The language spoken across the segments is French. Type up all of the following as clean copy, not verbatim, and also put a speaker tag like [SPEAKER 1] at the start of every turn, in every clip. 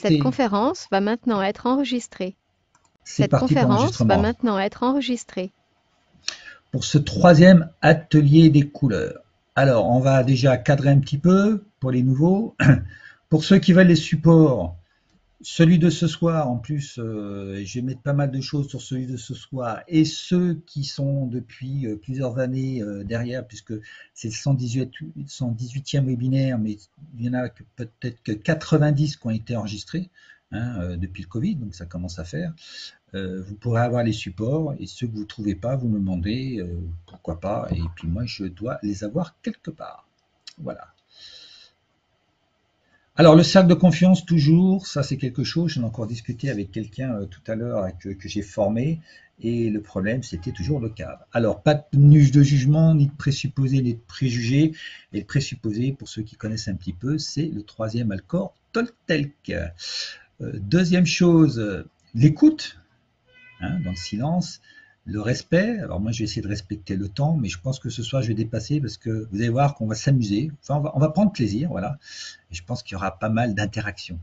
[SPEAKER 1] Cette conférence va maintenant être enregistrée.
[SPEAKER 2] C'est
[SPEAKER 1] Cette
[SPEAKER 2] parti pour
[SPEAKER 1] conférence va
[SPEAKER 2] l'enregistrement.
[SPEAKER 1] maintenant être enregistrée.
[SPEAKER 2] Pour ce troisième atelier des couleurs. Alors, on va déjà cadrer un petit peu pour les nouveaux. Pour ceux qui veulent les supports, celui de ce soir, en plus, je vais mettre pas mal de choses sur celui de ce soir et ceux qui sont depuis plusieurs années derrière, puisque c'est le 118e webinaire, mais il y en a peut-être que 90 qui ont été enregistrés depuis le Covid, donc ça commence à faire. Vous pourrez avoir les supports et ceux que vous ne trouvez pas, vous me demandez pourquoi pas, et puis moi je dois les avoir quelque part. Voilà. Alors le cercle de confiance, toujours, ça c'est quelque chose, j'en ai encore discuté avec quelqu'un tout à l'heure que j'ai formé, et le problème c'était toujours le cadre. Alors pas de nuage de jugement, ni de présupposés, ni de préjugés, et le présupposé, pour ceux qui connaissent un petit peu, c'est le troisième accord Toltec. Deuxième chose, l'écoute, dans le silence, le respect. Alors moi je vais essayer de respecter le temps, mais je pense que ce soir je vais dépasser parce que vous allez voir qu'on va s'amuser, enfin on va prendre plaisir, voilà. Et je pense qu'il y aura pas mal d'interactions.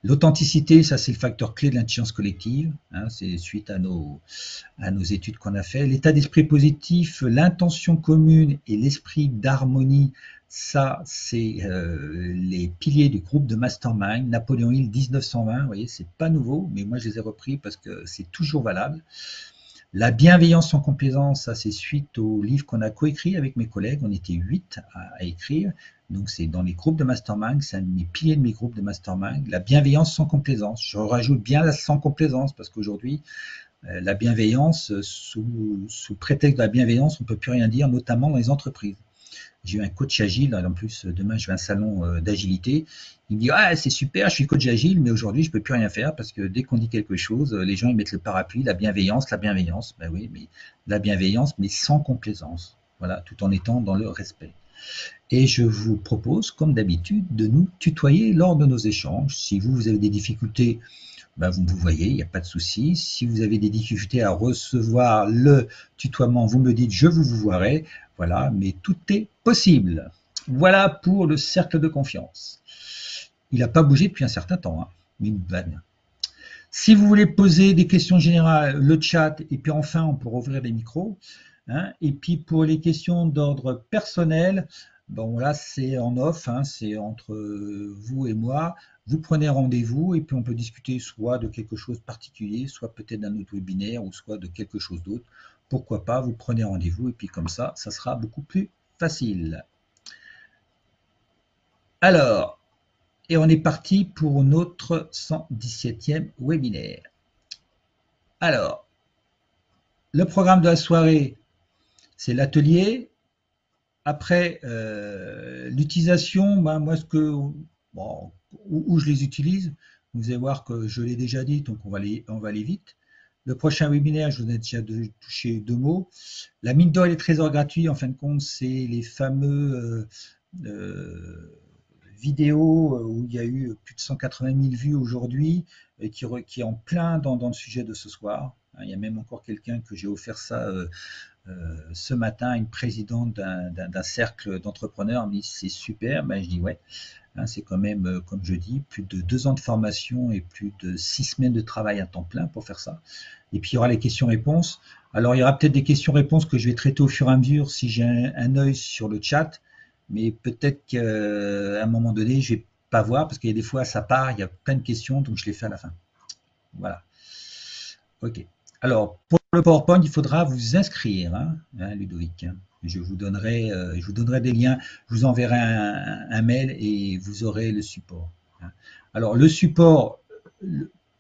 [SPEAKER 2] L'authenticité, ça c'est le facteur clé de l'intelligence collective, c'est suite à nos études qu'on a fait. L'état d'esprit positif, l'intention commune et l'esprit d'harmonie, ça c'est les piliers du groupe de Mastermind, Napoléon Hill 1920, vous voyez, c'est pas nouveau, mais moi je les ai repris parce que c'est toujours valable. La bienveillance sans complaisance, ça c'est suite au livre qu'on a coécrit avec mes collègues, on était 8 à écrire, donc c'est dans les groupes de Mastermind, c'est un de mes piliers de mes groupes de Mastermind. La bienveillance sans complaisance, je rajoute bien la sans complaisance parce qu'aujourd'hui, la bienveillance, sous prétexte de la bienveillance, on ne peut plus rien dire, notamment dans les entreprises. J'ai eu un coach agile, en plus demain je vais à un salon d'agilité, il me dit ah c'est super, je suis coach agile, mais aujourd'hui je ne peux plus rien faire parce que dès qu'on dit quelque chose, les gens ils mettent le parapluie, la bienveillance, ben oui, mais la bienveillance, mais sans complaisance, voilà, tout en étant dans le respect. Et je vous propose, comme d'habitude, de nous tutoyer lors de nos échanges. Si vous avez des difficultés, vous me voyez, il n'y a pas de souci. Si vous avez des difficultés à recevoir le tutoiement, vous me dites, je vous voirai. Voilà, mais tout est possible. Voilà pour le cercle de confiance. Il n'a pas bougé depuis un certain temps, mais il va bien. Si vous voulez poser des questions générales, le chat, et puis enfin, on pourra ouvrir les micros. Et puis pour les questions d'ordre personnel, bon là c'est en off, c'est entre vous et moi. Vous prenez rendez-vous et puis on peut discuter soit de quelque chose de particulier, soit peut-être d'un autre webinaire ou soit de quelque chose d'autre. Pourquoi pas, vous prenez rendez-vous et puis comme ça sera beaucoup plus facile. Alors, et on est parti pour notre 117e webinaire. Alors, le programme de la soirée, c'est l'atelier. Après, l'utilisation, moi, où je les utilise, vous allez voir que je l'ai déjà dit, donc on va aller vite. Le prochain webinaire, je vous ai déjà touché 2 mots. La mine d'or et les trésors gratuits, en fin de compte, c'est les fameux vidéos où il y a eu plus de 180 000 vues aujourd'hui, et qui est en plein dans le sujet de ce soir. Il y a même encore quelqu'un que j'ai offert ça ce matin, une présidente d'un cercle d'entrepreneurs me dit c'est super, je dis ouais, c'est quand même, comme je dis, plus de 2 ans de formation et plus de 6 semaines de travail à temps plein pour faire ça. Et puis il y aura les questions-réponses. Alors il y aura peut-être des questions-réponses que je vais traiter au fur et à mesure si j'ai un œil sur le chat, mais peut-être qu'à un moment donné, je ne vais pas voir parce qu'il y a des fois ça part, il y a plein de questions, donc je les fais à la fin. Voilà. Ok. Alors, pour le PowerPoint, il faudra vous inscrire, Ludovic. Je vous donnerai des liens, je vous enverrai un mail et vous aurez le support. Alors, le support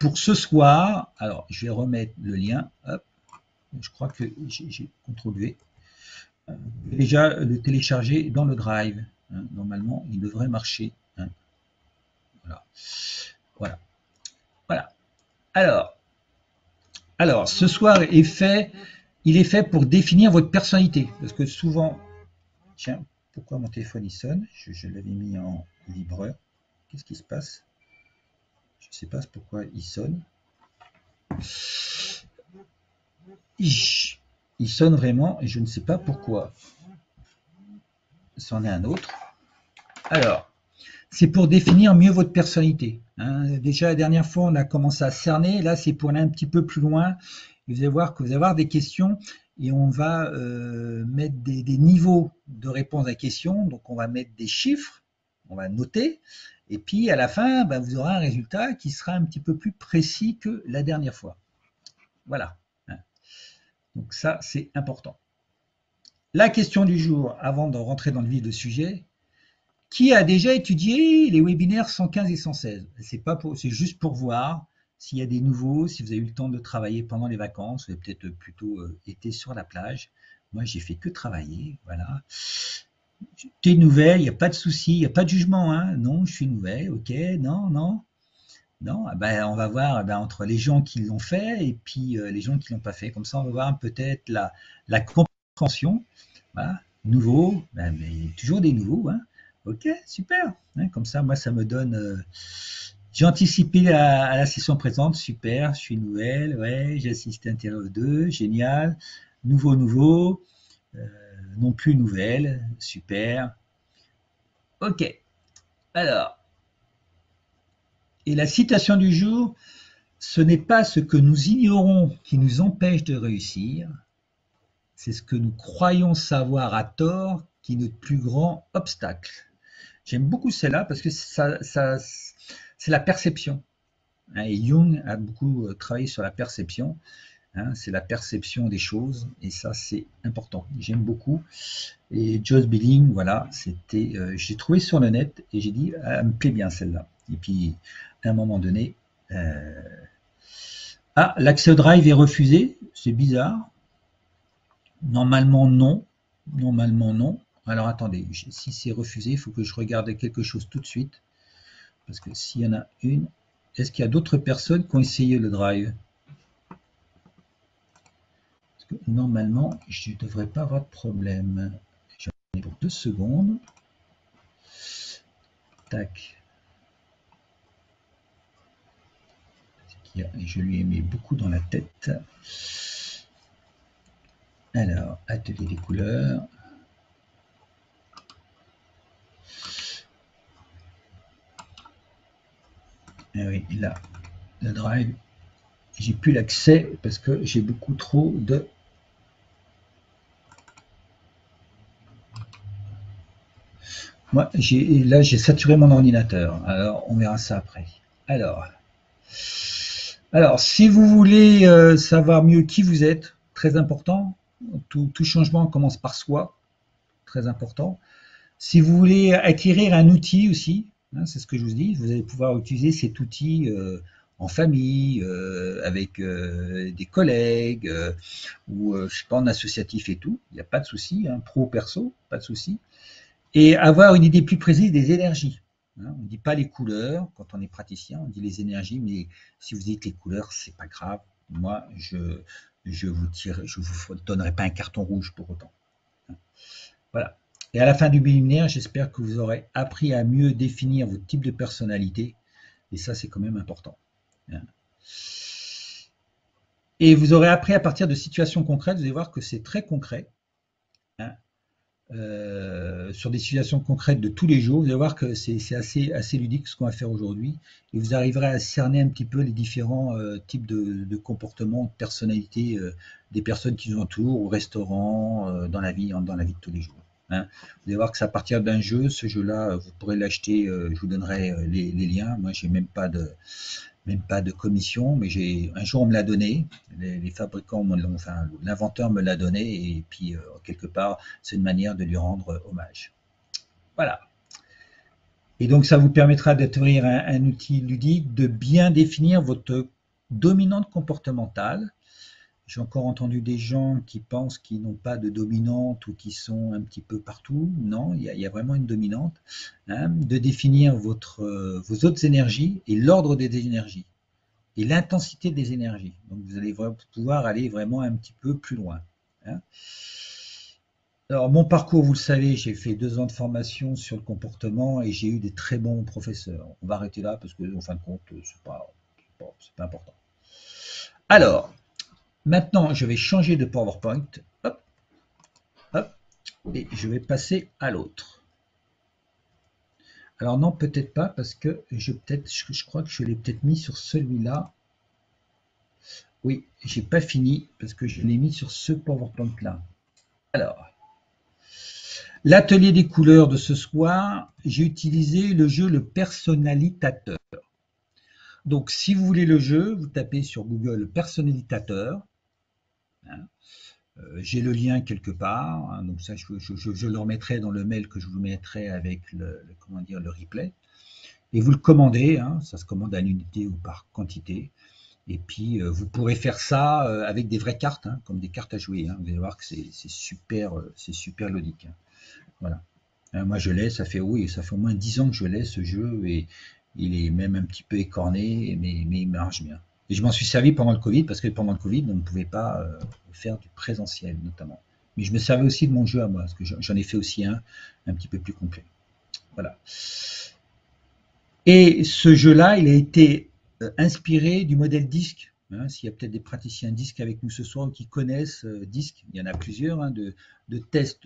[SPEAKER 2] pour ce soir, alors je vais remettre le lien. Hop, je crois que j'ai CTRL V. Déjà le télécharger dans le Drive. Normalement, il devrait marcher. Voilà. Voilà. Voilà. Alors, ce soir il est fait pour définir votre personnalité. Parce que souvent, tiens, pourquoi mon téléphone il sonne? Je l'avais mis en vibreur. Qu'est-ce qui se passe? Je ne sais pas pourquoi il sonne. Il sonne vraiment et je ne sais pas pourquoi. C'en est un autre. Alors, c'est pour définir mieux votre personnalité. Hein. Déjà, la dernière fois, on a commencé à cerner. Là, c'est pour aller un petit peu plus loin. Et vous allez voir que vous allez avoir des questions et on va mettre des niveaux de réponse à la question. Donc, on va mettre des chiffres, on va noter. Et puis, à la fin, ben, vous aurez un résultat qui sera un petit peu plus précis que la dernière fois. Voilà. Donc, ça, c'est important. La question du jour, avant de rentrer dans le vif du sujet, qui a déjà étudié les webinaires 115 et 116? C'est juste pour voir s'il y a des nouveaux, si vous avez eu le temps de travailler pendant les vacances, vous avez peut-être plutôt été sur la plage. Moi, j'ai fait que travailler, voilà. T'es nouvelle, il n'y a pas de souci, il n'y a pas de jugement, hein. Non, je suis nouvelle, ok, non, non, non. Ah ben, on va voir eh ben, entre les gens qui l'ont fait et puis les gens qui l'ont pas fait. Comme ça, on va voir peut-être la compréhension. Voilà. Nouveau, ben, mais toujours des nouveaux, hein. Ok, super. Hein, comme ça, moi, ça me donne. J'ai anticipé à la session présente, super. Je suis nouvelle, ouais. J'ai assisté à Interview 2, génial. Nouveau, nouveau. Euh, non plus nouvelle, super. Ok. Alors, et la citation du jour, ce n'est pas ce que nous ignorons qui nous empêche de réussir, c'est ce que nous croyons savoir à tort qui est notre plus grand obstacle. J'aime beaucoup celle-là parce que c'est la perception. Hein, et Jung a beaucoup travaillé sur la perception. Hein, c'est la perception des choses et ça c'est important. J'aime beaucoup. Et Joss Billing, voilà, c'était, j'ai trouvé sur le net et j'ai dit, ah, elle me plaît bien celle-là. Et puis à un moment donné, ah, l'accès au drive est refusé, c'est bizarre. Normalement non, normalement non. Alors attendez, si c'est refusé, il faut que je regarde quelque chose tout de suite. Parce que s'il y en a une, est-ce qu'il y a d'autres personnes qui ont essayé le drive? Parce que normalement, je ne devrais pas avoir de problème. J'en ai pour 2 secondes. Tac. Je lui ai mis beaucoup dans la tête. Alors, atelier des couleurs. Ah oui, là, le drive, j'ai plus l'accès parce que j'ai beaucoup trop de. Moi, là, j'ai saturé mon ordinateur. Alors, on verra ça après. Alors, si vous voulez savoir mieux qui vous êtes, très important. Tout changement commence par soi, très important. Si vous voulez acquérir un outil aussi, hein, c'est ce que je vous dis, vous allez pouvoir utiliser cet outil en famille, avec des collègues, ou je sais pas, en associatif et tout. Il n'y a pas de souci, hein, pro, perso, pas de souci. Et avoir une idée plus précise des énergies. Hein, on ne dit pas les couleurs quand on est praticien, on dit les énergies, mais si vous dites les couleurs, c'est pas grave. Moi, je vous donnerai pas un carton rouge pour autant. Voilà. Et à la fin du webinaire, j'espère que vous aurez appris à mieux définir votre type de personnalité. Et ça, c'est quand même important. Et vous aurez appris à partir de situations concrètes. Vous allez voir que c'est très concret. Hein, sur des situations concrètes de tous les jours. Vous allez voir que c'est assez ludique ce qu'on va faire aujourd'hui. Et vous arriverez à cerner un petit peu les différents types de comportements, de personnalités des personnes qui nous entourent, au restaurant, dans la vie de tous les jours. Hein. Vous allez voir que c'est à partir d'un jeu. Ce jeu-là, vous pourrez l'acheter. Je vous donnerai les liens. Moi, j'ai même pas de commission, mais un jour on me l'a donné, les fabricants enfin l'inventeur me l'a donné et puis quelque part c'est une manière de lui rendre hommage. Voilà. Et donc ça vous permettra d'ouvrir un outil ludique, de bien définir votre dominante comportementale. J'ai encore entendu des gens qui pensent qu'ils n'ont pas de dominante ou qui sont un petit peu partout. Non, il y a vraiment une dominante. Hein, de définir vos autres énergies et l'ordre des énergies et l'intensité des énergies. Donc vous allez pouvoir aller vraiment un petit peu plus loin. Hein. Alors mon parcours, vous le savez, j'ai fait 2 ans de formation sur le comportement et j'ai eu des très bons professeurs. On va arrêter là parce que en fin de compte, c'est pas important. Alors, maintenant, je vais changer de PowerPoint. Hop, hop, et je vais passer à l'autre. Alors non, peut-être pas, parce que je crois que je l'ai peut-être mis sur celui-là. Oui, j'ai pas fini, parce que je l'ai mis sur ce PowerPoint-là. Alors, l'atelier des couleurs de ce soir, j'ai utilisé le jeu Le Personnalitateur. Donc, si vous voulez le jeu, vous tapez sur Google Personnalitateur. Hein. J'ai le lien quelque part, hein, donc ça, je le remettrai dans le mail que je vous mettrai avec comment dire, le replay. Et vous le commandez, hein, ça se commande à l'unité ou par quantité. Et puis, vous pourrez faire ça avec des vraies cartes, hein, comme des cartes à jouer. Hein. Vous allez voir que c'est super ludique. Hein. Voilà. Moi, je l'ai, ça fait oui, ça fait au moins 10 ans que je l'ai ce jeu et il est même un petit peu écorné, mais il marche bien. Et je m'en suis servi pendant le Covid parce que pendant le Covid, on ne pouvait pas faire du présentiel notamment. Mais je me servais aussi de mon jeu à moi parce que j'en ai fait aussi un petit peu plus complet. Voilà. Et ce jeu-là, il a été inspiré du modèle DISC. Hein, s'il y a peut-être des praticiens DISC avec nous ce soir qui connaissent DISC, il y en a plusieurs, hein, de tests,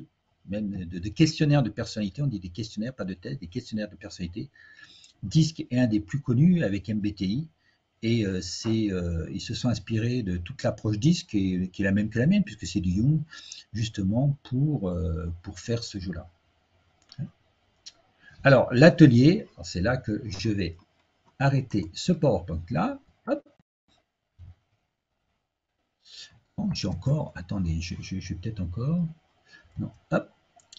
[SPEAKER 2] même de questionnaires de personnalité. On dit des questionnaires, pas de tests, des questionnaires de personnalité. DISC est un des plus connus avec MBTI. Et ils se sont inspirés de toute l'approche DISC, qui est la même que la mienne, puisque c'est du Jung, justement, pour faire ce jeu-là. Alors, l'atelier, c'est là que je vais arrêter ce PowerPoint-là. Hop. Oh, j'ai encore, attendez, je vais peut-être encore. Non, hop,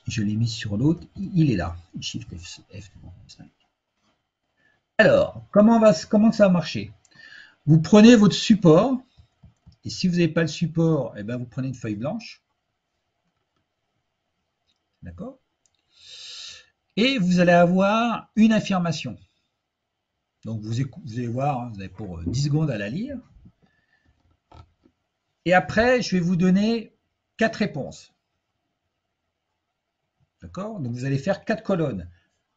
[SPEAKER 2] je l'ai mis sur l'autre. Il est là. Shift F, F5. Alors, comment ça va marcher? Vous prenez votre support, et si vous n'avez pas le support, eh ben, vous prenez une feuille blanche. D'accord? Et vous allez avoir une affirmation. Donc, vous allez voir, hein, vous avez pour 10 secondes à la lire. Et après, je vais vous donner 4 réponses. D'accord? Donc, vous allez faire 4 colonnes.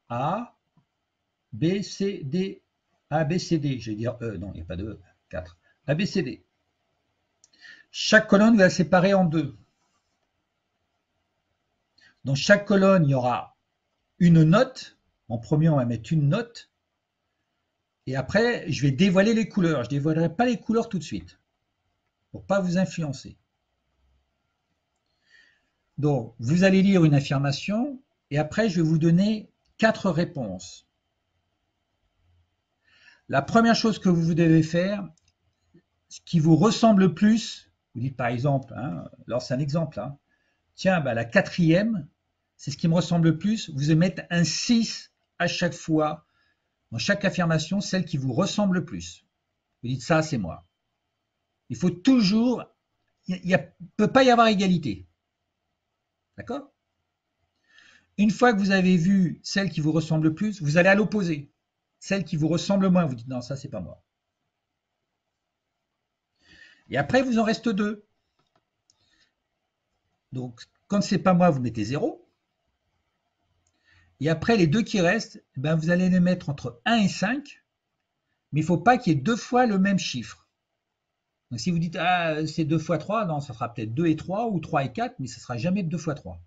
[SPEAKER 2] A, B, C, D. A, B, C, D. Je vais dire E. Non, il n'y a pas de E. 4. A, B, C, D. Chaque colonne va se séparer en deux. Dans chaque colonne, il y aura une note. En premier, on va mettre une note. Et après, je vais dévoiler les couleurs. Je ne dévoilerai pas les couleurs tout de suite, pour ne pas vous influencer. Donc, vous allez lire une affirmation, et après, je vais vous donner 4 réponses. La première chose que vous devez faire, ce qui vous ressemble le plus, vous dites par exemple, hein, alors c'est un exemple, hein, tiens, bah, la quatrième, c'est ce qui me ressemble le plus, vous allez mettre un 6 à chaque fois, dans chaque affirmation, celle qui vous ressemble le plus. Vous dites ça, c'est moi. Il faut toujours, il ne peut pas y avoir égalité. D'accord? Une fois que vous avez vu celle qui vous ressemble le plus, vous allez à l'opposé. Celle qui vous ressemble le moins, vous dites non, ça, c'est pas moi. Et après, vous en reste 2. Donc, quand c'est pas moi, vous mettez 0. Et après, les 2 qui restent, ben, vous allez les mettre entre 1 et 5, mais il ne faut pas qu'il y ait 2 fois le même chiffre. Donc, si vous dites ah, c'est 2 fois 3, non, ça sera peut-être 2 et 3 ou 3 et 4, mais ça ne sera jamais 2 fois 3.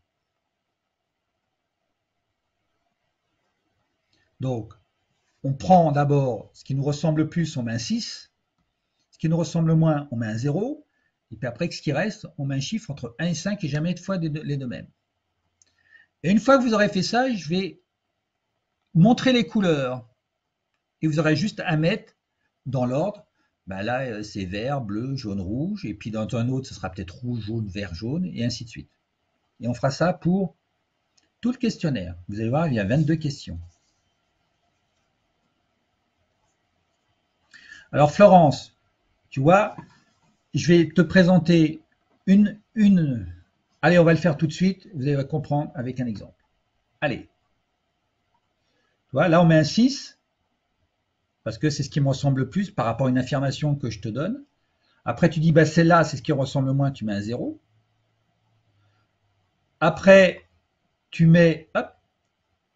[SPEAKER 2] Donc, on prend d'abord ce qui nous ressemble le plus, on met un 6. Ce qui nous ressemble le moins, on met un 0. Et puis après, ce qui reste, on met un chiffre entre 1 et 5 et jamais 2 fois les deux mêmes. Et une fois que vous aurez fait ça, je vais montrer les couleurs. Et vous aurez juste à mettre dans l'ordre. Ben là, c'est vert, bleu, jaune, rouge. Et puis dans un autre, ce sera peut-être rouge, jaune, vert, jaune, et ainsi de suite. Et on fera ça pour tout le questionnaire. Vous allez voir, il y a 22 questions. Alors Florence, tu vois, je vais te présenter une. Allez, on va le faire tout de suite. Vous allez comprendre avec un exemple. Allez. Tu vois, là, on met un 6, parce que c'est ce qui me ressemble le plus par rapport à une affirmation que je te donne. Après, tu dis, bah, celle-là, c'est ce qui ressemble le moins, tu mets un 0. Après, tu mets, hop,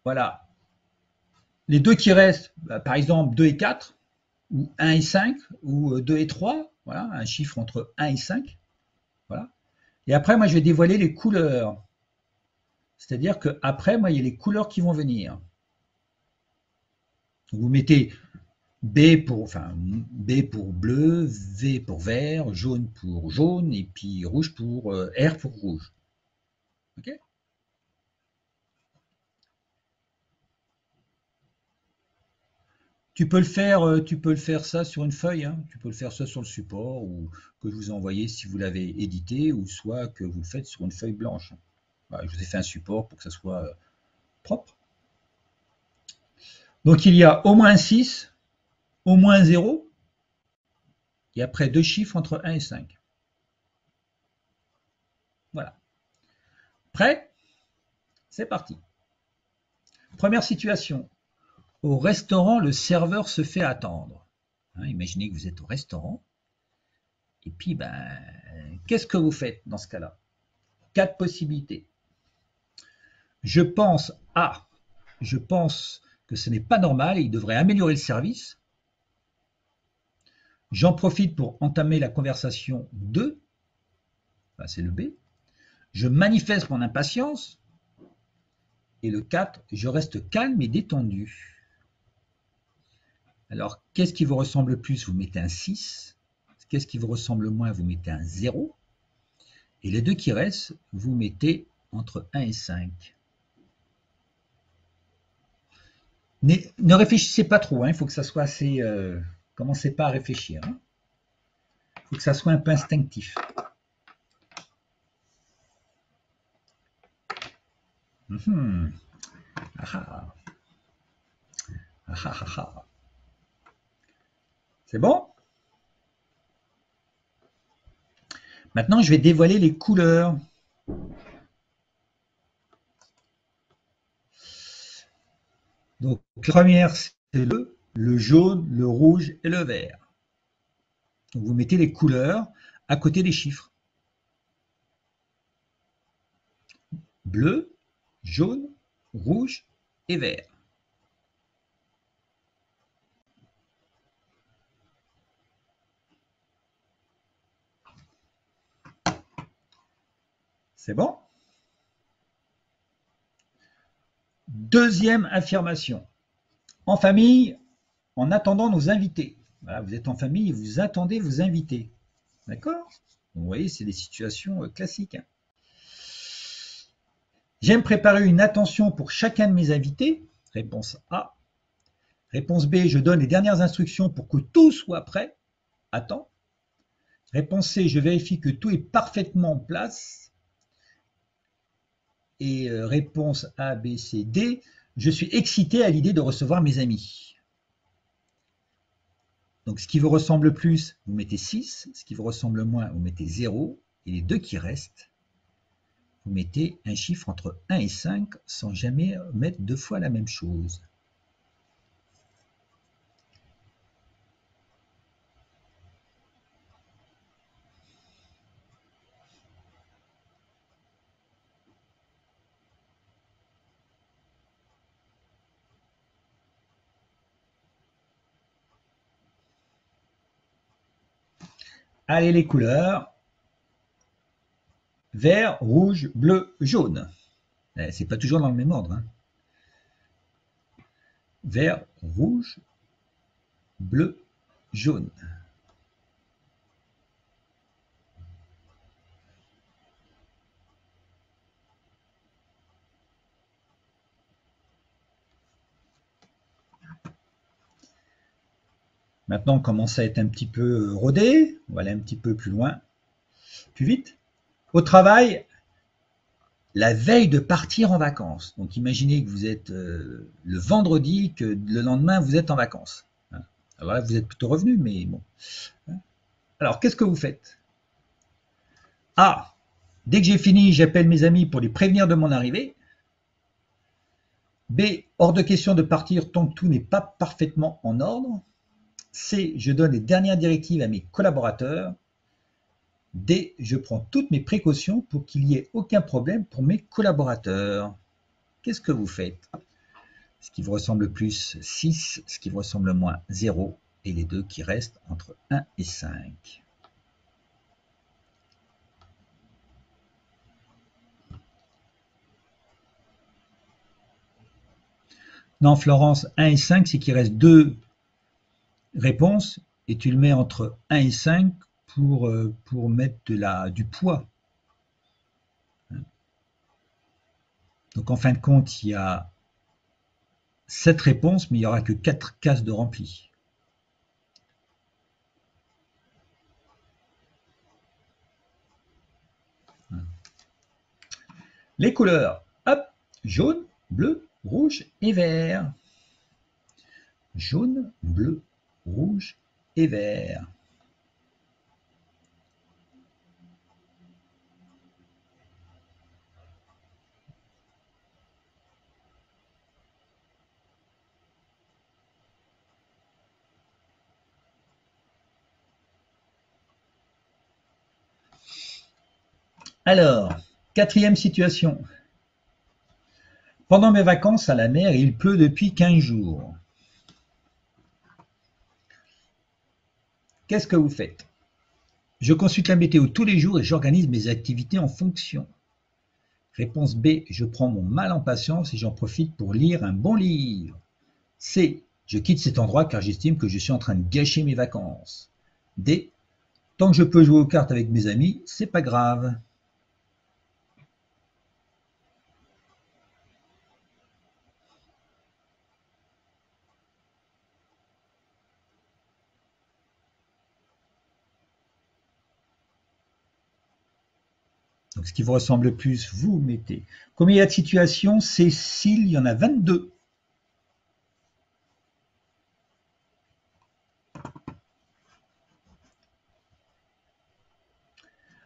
[SPEAKER 2] voilà, les 2 qui restent, bah, par exemple 2 et 4, ou 1 et 5, ou 2 et 3, voilà, un chiffre entre 1 et 5. Voilà. Et après, moi, je vais dévoiler les couleurs. C'est-à-dire qu'après, moi, il y a les couleurs qui vont venir. Vous mettez B pour bleu, V pour vert, jaune pour jaune, et puis rouge pour R pour rouge. Okay. Tu peux le faire ça sur une feuille, hein. Tu peux le faire ça sur le support ou que je vous ai envoyé si vous l'avez édité, ou soit que vous le faites sur une feuille blanche. Voilà, je vous ai fait un support pour que ça soit propre. Donc il y a au moins 6, au moins 0, et après deux chiffres entre 1 et 5. Voilà. Prêt? C'est parti. Première situation. Au restaurant, le serveur se fait attendre. Hein, imaginez que vous êtes au restaurant. Et puis, qu'est-ce que vous faites dans ce cas-là? 4 possibilités. Je pense A. Je pense que ce n'est pas normal et il devrait améliorer le service. J'en profite pour entamer la conversation 2. C'est le B. Je manifeste mon impatience. Et le 4, je reste calme et détendu. Alors, qu'est-ce qui vous ressemble le plus? Vous mettez un 6. Qu'est-ce qui vous ressemble le moins? Vous mettez un 0. Et les deux qui restent, vous mettez entre 1 et 5. Ne réfléchissez pas trop, hein, il faut que ça soit assez... commencez pas à réfléchir. Il faut que ça soit un peu instinctif. Ah. C'est bon? Maintenant, je vais dévoiler les couleurs. Donc, la première, c'est le jaune, le rouge et le vert. Donc, vous mettez les couleurs à côté des chiffres. Bleu, jaune, rouge et vert. C'est bon? Deuxième affirmation. En famille, en attendant nos invités. Voilà, vous êtes en famille et vous attendez vos invités. D'accord? Vous voyez, c'est des situations classiques. J'aime préparer une attention pour chacun de mes invités. Réponse A. Réponse B. Je donne les dernières instructions pour que tout soit prêt à temps. Réponse C. Je vérifie que tout est parfaitement en place. Et réponse A, B, C, D. Je suis excité à l'idée de recevoir mes amis. Donc, ce qui vous ressemble le plus, vous mettez 6. Ce qui vous ressemble le moins, vous mettez 0. Et les deux qui restent, vous mettez un chiffre entre 1 et 5 sans jamais mettre deux fois la même chose. Allez, les couleurs. Vert, rouge, bleu, jaune. C'est pas toujours dans le même ordre. Hein. Vert, rouge, bleu, jaune. Maintenant, on commence à être un petit peu rodé. On va aller un petit peu plus loin, plus vite. Au travail, la veille de partir en vacances. Donc, imaginez que vous êtes le vendredi, que le lendemain, vous êtes en vacances. Alors là, vous êtes plutôt revenu, mais bon. Alors, qu'est-ce que vous faites? A. Dès que j'ai fini, j'appelle mes amis pour les prévenir de mon arrivée. B. Hors de question de partir tant que tout n'est pas parfaitement en ordre. C. Je donne les dernières directives à mes collaborateurs. D. Je prends toutes mes précautions pour qu'il n'y ait aucun problème pour mes collaborateurs. Qu'est-ce que vous faites? Ce qui vous ressemble le plus, 6. Ce qui vous ressemble le moins, 0. Et les deux qui restent entre 1 et 5. Non, Florence, 1 et 5, c'est qu'il reste deux réponses et tu le mets entre 1 et 5 pour mettre du poids. Donc en fin de compte, il y a 7 réponses, mais il n'y aura que 4 cases de rempli. Les couleurs, hop, jaune, bleu, rouge et vert. Jaune, bleu, rouge et vert. Alors, quatrième situation. Pendant mes vacances à la mer, il pleut depuis 15 jours. Qu'est-ce que vous faites? Je consulte la météo tous les jours et j'organise mes activités en fonction. Réponse B, je prends mon mal en patience et j'en profite pour lire un bon livre. C, je quitte cet endroit car j'estime que je suis en train de gâcher mes vacances. D, tant que je peux jouer aux cartes avec mes amis, c'est pas grave. Donc, ce qui vous ressemble le plus, vous mettez. Combien il y a de situations? Cécile, il y en a 22.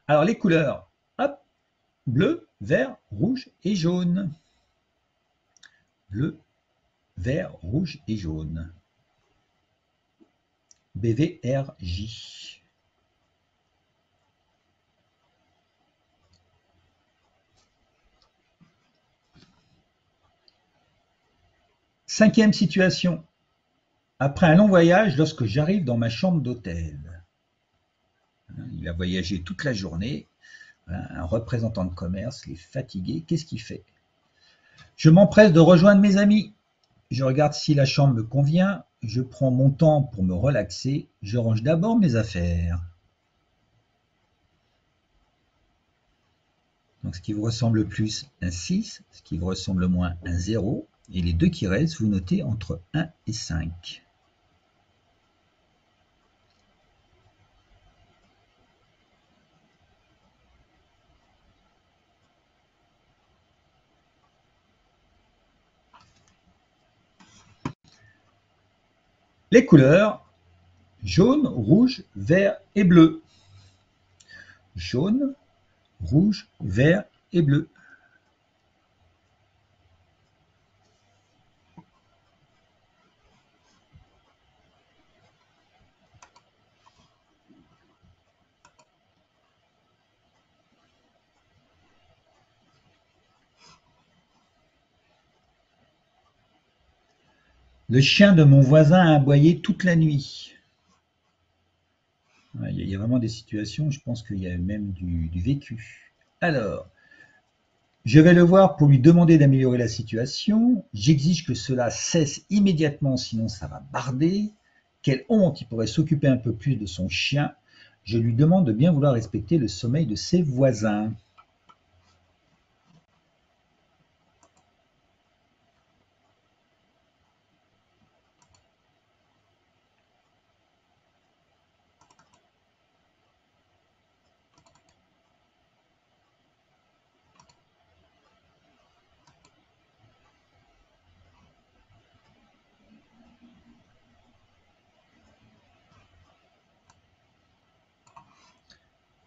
[SPEAKER 2] Alors, les couleurs, hop, bleu, vert, rouge et jaune. Bleu, vert, rouge et jaune. BVRJ. Cinquième situation. Après un long voyage, lorsque j'arrive dans ma chambre d'hôtel. Il a voyagé toute la journée. Un représentant de commerce, il est fatigué. Qu'est-ce qu'il fait? Je m'empresse de rejoindre mes amis. Je regarde si la chambre me convient. Je prends mon temps pour me relaxer. Je range d'abord mes affaires. Donc, ce qui vous ressemble le plus, un 6. Ce qui vous ressemble le moins, un 0. Et les deux qui restent, vous notez entre 1 et 5. Les couleurs, jaune, rouge, vert et bleu. Jaune, rouge, vert et bleu. Le chien de mon voisin a aboyé toute la nuit. Il y a vraiment des situations, je pense qu'il y a même du vécu. Alors, je vais le voir pour lui demander d'améliorer la situation. J'exige que cela cesse immédiatement, sinon ça va barder. Quelle honte, il pourrait s'occuper un peu plus de son chien. Je lui demande de bien vouloir respecter le sommeil de ses voisins.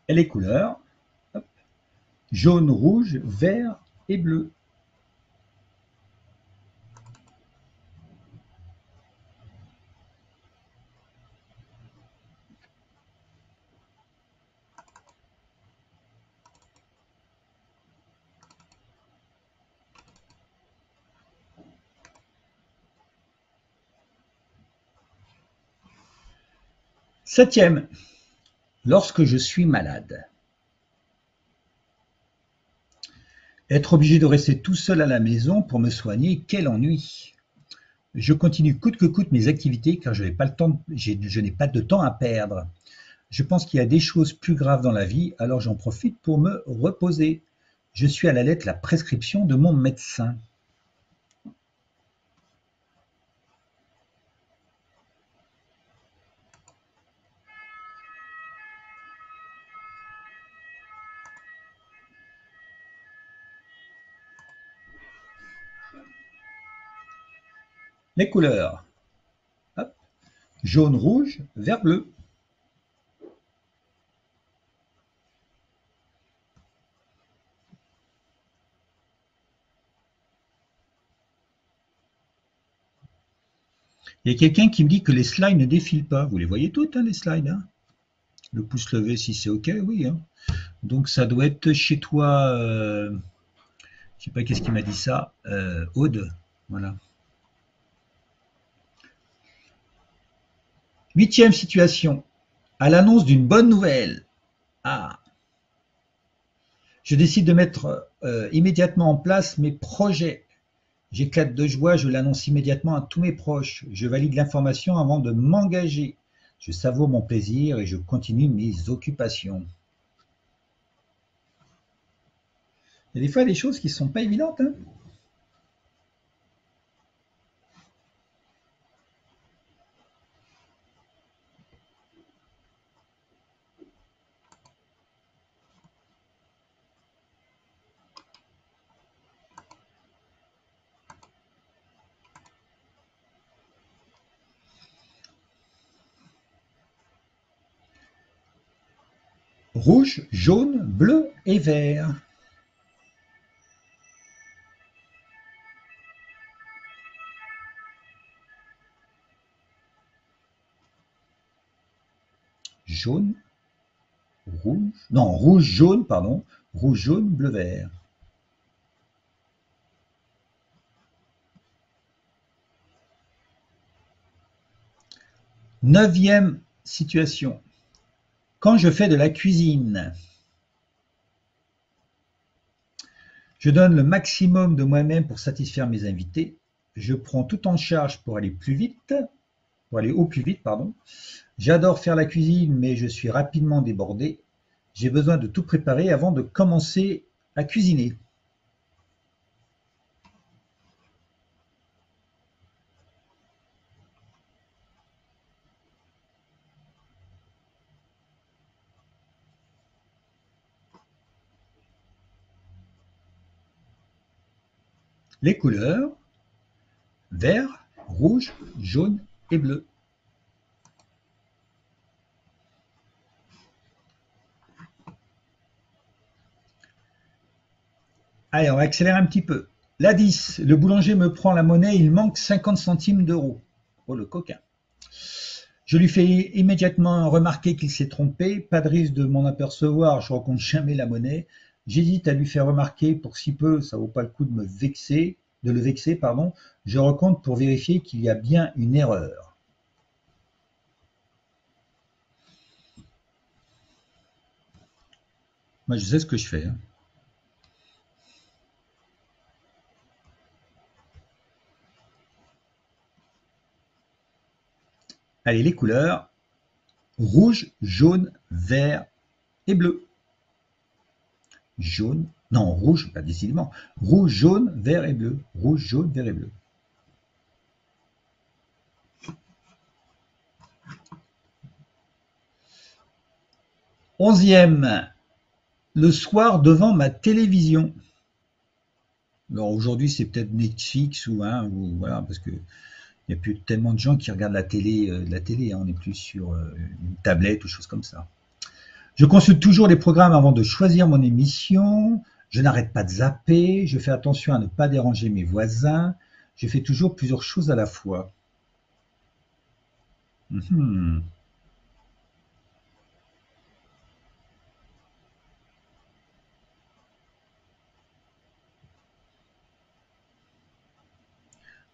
[SPEAKER 2] Et les couleurs, hop, jaune, rouge, vert et bleu. Septième, lorsque je suis malade. Être obligé de rester tout seul à la maison pour me soigner, quel ennui! Je continue coûte que coûte mes activités car je n'ai pas de temps à perdre. Je pense qu'il y a des choses plus graves dans la vie, alors j'en profite pour me reposer. Je suis à la lettre la prescription de mon médecin. Les couleurs. Hop. Jaune, rouge, vert, bleu. Il y a quelqu'un qui me dit que les slides ne défilent pas. Vous les voyez toutes, hein, les slides, hein? Le pouce levé si c'est OK, oui. Hein. Donc ça doit être chez toi, je ne sais pas qu'est-ce qui m'a dit ça, Aude. Voilà. 8e situation. À l'annonce d'une bonne nouvelle. Ah. Je décide de mettre immédiatement en place mes projets. J'éclate de joie, je l'annonce immédiatement à tous mes proches. Je valide l'information avant de m'engager. Je savoure mon plaisir et je continue mes occupations. Il y a des fois des choses qui ne sont pas évidentes. Hein. Rouge, jaune, bleu et vert. Jaune, rouge, non, rouge, jaune, pardon, rouge, jaune, bleu, vert. Neuvième situation. Quand je fais de la cuisine, je donne le maximum de moi-même pour satisfaire mes invités. Je prends tout en charge pour aller au plus vite, pardon. J'adore faire la cuisine, mais je suis rapidement débordé. J'ai besoin de tout préparer avant de commencer à cuisiner. Les couleurs, vert, rouge, jaune et bleu. Allez, on va accélérer un petit peu. La 10, le boulanger me prend la monnaie, il manque 50 centimes d'euros. Oh, le coquin. Je lui fais immédiatement remarquer qu'il s'est trompé, pas de risque de m'en apercevoir, je ne recompte jamais la monnaie. J'hésite à lui faire remarquer, pour si peu, ça vaut pas le coup de le vexer, pardon. Je recompte pour vérifier qu'il y a bien une erreur. Moi, je sais ce que je fais. Hein. Allez, les couleurs. Rouge, jaune, vert et bleu. Jaune, non, rouge, pas décidément. Rouge, jaune, vert et bleu. Rouge, jaune, vert et bleu. Onzième, le soir devant ma télévision. Alors aujourd'hui, c'est peut-être Netflix ou voilà, parce que il n'y a plus tellement de gens qui regardent la télé, hein, on est plus sur une tablette ou choses comme ça. Je consulte toujours les programmes avant de choisir mon émission. Je n'arrête pas de zapper. Je fais attention à ne pas déranger mes voisins. Je fais toujours plusieurs choses à la fois.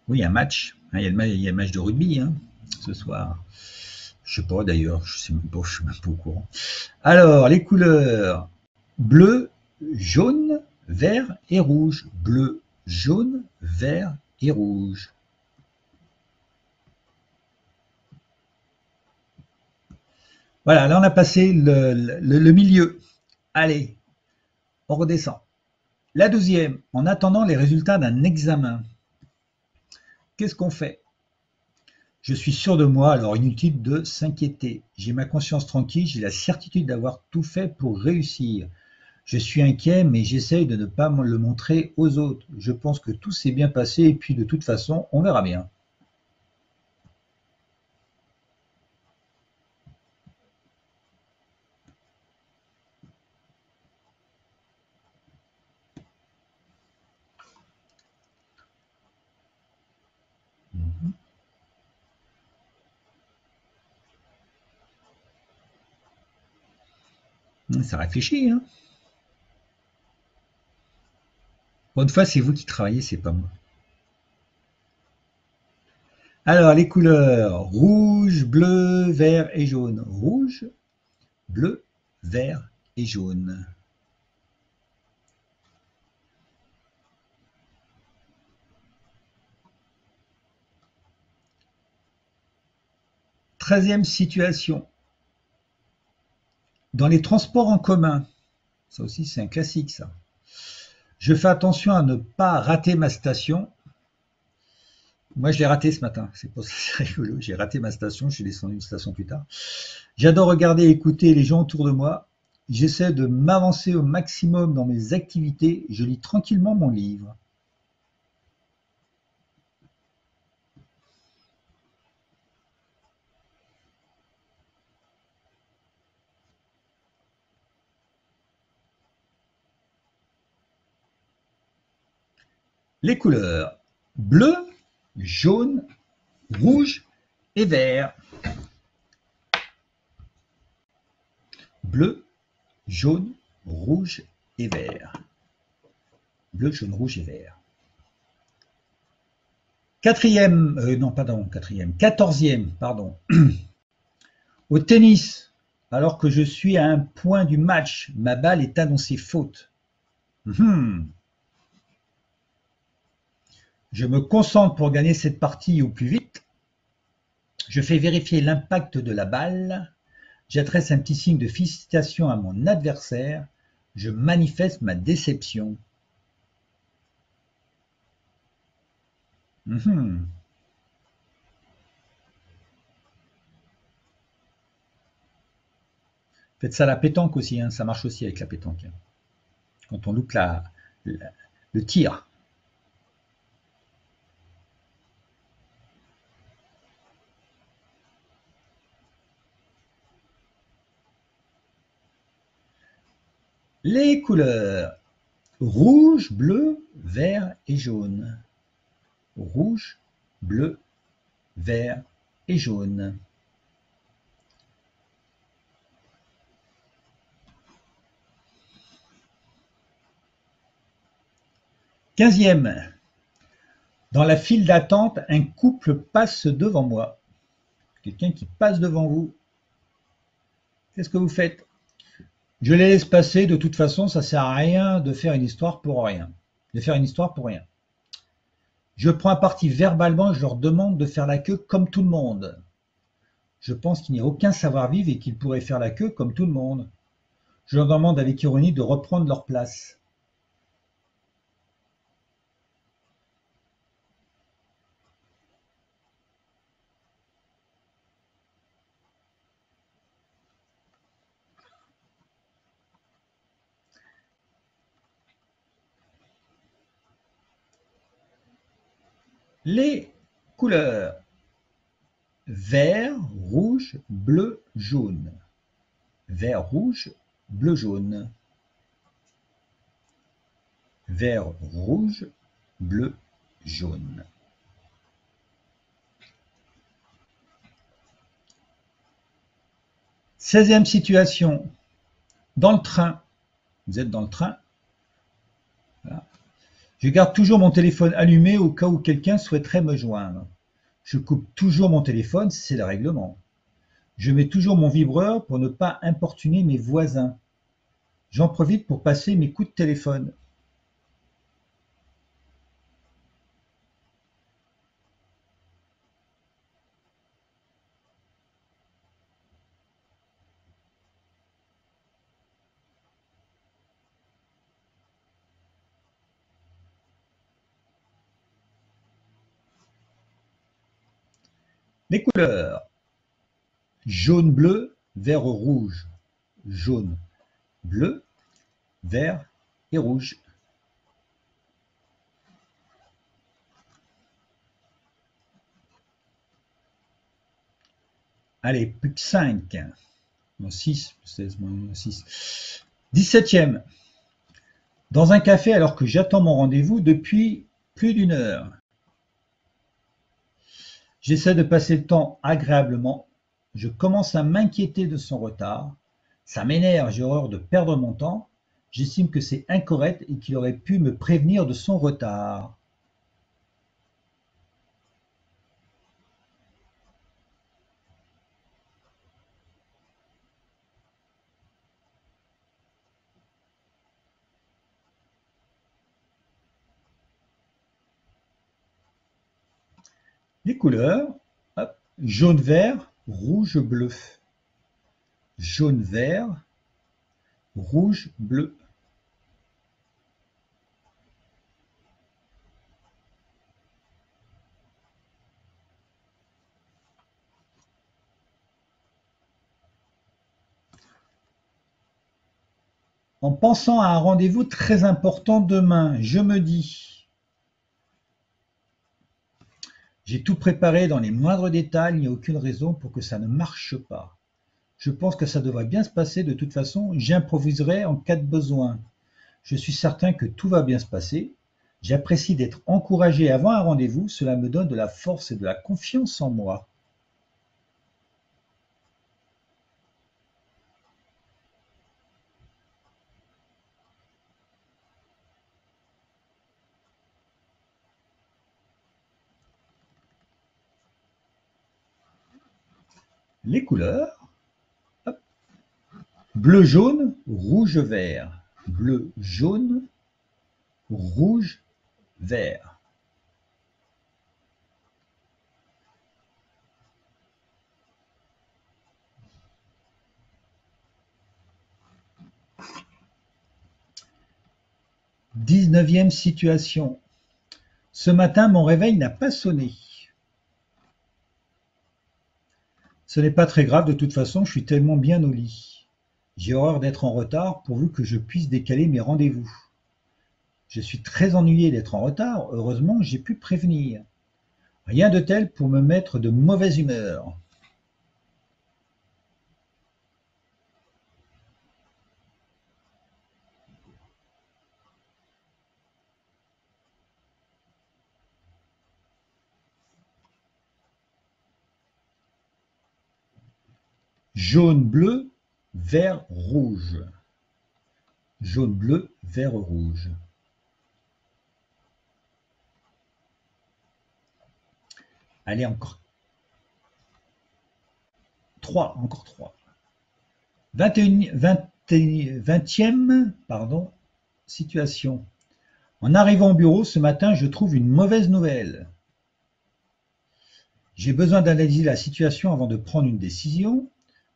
[SPEAKER 2] Oui, un match. Hein, il y a le match de rugby hein, ce soir. Je sais pas d'ailleurs, je suis même pas au courant. Alors, les couleurs bleu, jaune, vert et rouge. Bleu, jaune, vert et rouge. Voilà, là on a passé le milieu. Allez, on redescend. La deuxième, en attendant les résultats d'un examen, qu'est-ce qu'on fait? Je suis sûr de moi, alors inutile de s'inquiéter. J'ai ma conscience tranquille, j'ai la certitude d'avoir tout fait pour réussir. Je suis inquiet, mais j'essaye de ne pas le montrer aux autres. Je pense que tout s'est bien passé et puis de toute façon, on verra bien. Ça réfléchit, hein. Pour une fois, c'est vous qui travaillez, c'est pas moi. Alors, les couleurs rouge, bleu, vert et jaune. Rouge, bleu, vert et jaune. 13e situation. Dans les transports en commun, ça aussi c'est un classique ça. Je fais attention à ne pas rater ma station. Moi je l'ai raté ce matin, c'est pour ça que c'est rigolo. J'ai raté ma station, je suis descendu une station plus tard. J'adore regarder et écouter les gens autour de moi. J'essaie de m'avancer au maximum dans mes activités. Je lis tranquillement mon livre. Les couleurs bleu, jaune, rouge et vert. Bleu, jaune, rouge et vert. Bleu, jaune, rouge et vert. Non, pardon, quatrième, 14e, pardon. Au tennis, alors que je suis à un point du match, ma balle est annoncée faute. Je me concentre pour gagner cette partie au plus vite. Je fais vérifier l'impact de la balle. J'adresse un petit signe de félicitation à mon adversaire. Je manifeste ma déception. Faites ça à la pétanque aussi, hein, ça marche aussi avec la pétanque. Quand on loupe le tir. Les couleurs rouge, bleu, vert et jaune. Rouge, bleu, vert et jaune. Quinzième. Dans la file d'attente, un couple passe devant moi. Quelqu'un qui passe devant vous. Qu'est-ce que vous faites? Je les laisse passer, de toute façon, ça sert à rien de faire une histoire pour rien. De faire une histoire pour rien. Je prends un parti verbalement, je leur demande de faire la queue comme tout le monde. Je pense qu'il n'y a aucun savoir-vivre et qu'ils pourraient faire la queue comme tout le monde. Je leur demande avec ironie de reprendre leur place. Les couleurs vert, rouge, bleu, jaune. Vert, rouge, bleu, jaune. Vert, rouge, bleu, jaune. 16e situation. Dans le train. Vous êtes dans le train. Voilà. Je garde toujours mon téléphone allumé au cas où quelqu'un souhaiterait me joindre. Je coupe toujours mon téléphone, c'est le règlement. Je mets toujours mon vibreur pour ne pas importuner mes voisins. J'en profite pour passer mes coups de téléphone. Les couleurs. Jaune, bleu, vert, rouge. Jaune, bleu, vert et rouge. Allez, plus que 5. Non, 6, 16 moins 6. 17e. Dans un café alors que j'attends mon rendez-vous depuis plus d'une heure. J'essaie de passer le temps agréablement. Je commence à m'inquiéter de son retard. Ça m'énerve, j'ai horreur de perdre mon temps. J'estime que c'est incorrect et qu'il aurait pu me prévenir de son retard. Les couleurs, hop, jaune, vert, rouge, bleu. Jaune, vert, rouge, bleu. En pensant à un rendez-vous très important demain, je me dis, j'ai tout préparé dans les moindres détails, il n'y a aucune raison pour que ça ne marche pas. Je pense que ça devrait bien se passer de toute façon, j'improviserai en cas de besoin. Je suis certain que tout va bien se passer. J'apprécie d'être encouragé avant un rendez-vous, cela me donne de la force et de la confiance en moi. Les couleurs, hop, bleu, jaune, rouge, vert. Bleu, jaune, rouge, vert. Dix-neuvième situation. Ce matin, mon réveil n'a pas sonné. Ce n'est pas très grave, de toute façon, je suis tellement bien au lit. J'ai horreur d'être en retard pourvu que je puisse décaler mes rendez-vous. Je suis très ennuyé d'être en retard, heureusement j'ai pu prévenir. Rien de tel pour me mettre de mauvaise humeur. Jaune, bleu, vert, rouge. Jaune, bleu, vert, rouge. Allez, encore 3, encore 3. 20e situation. En arrivant au bureau ce matin, je trouve une mauvaise nouvelle. J'ai besoin d'analyser la situation avant de prendre une décision.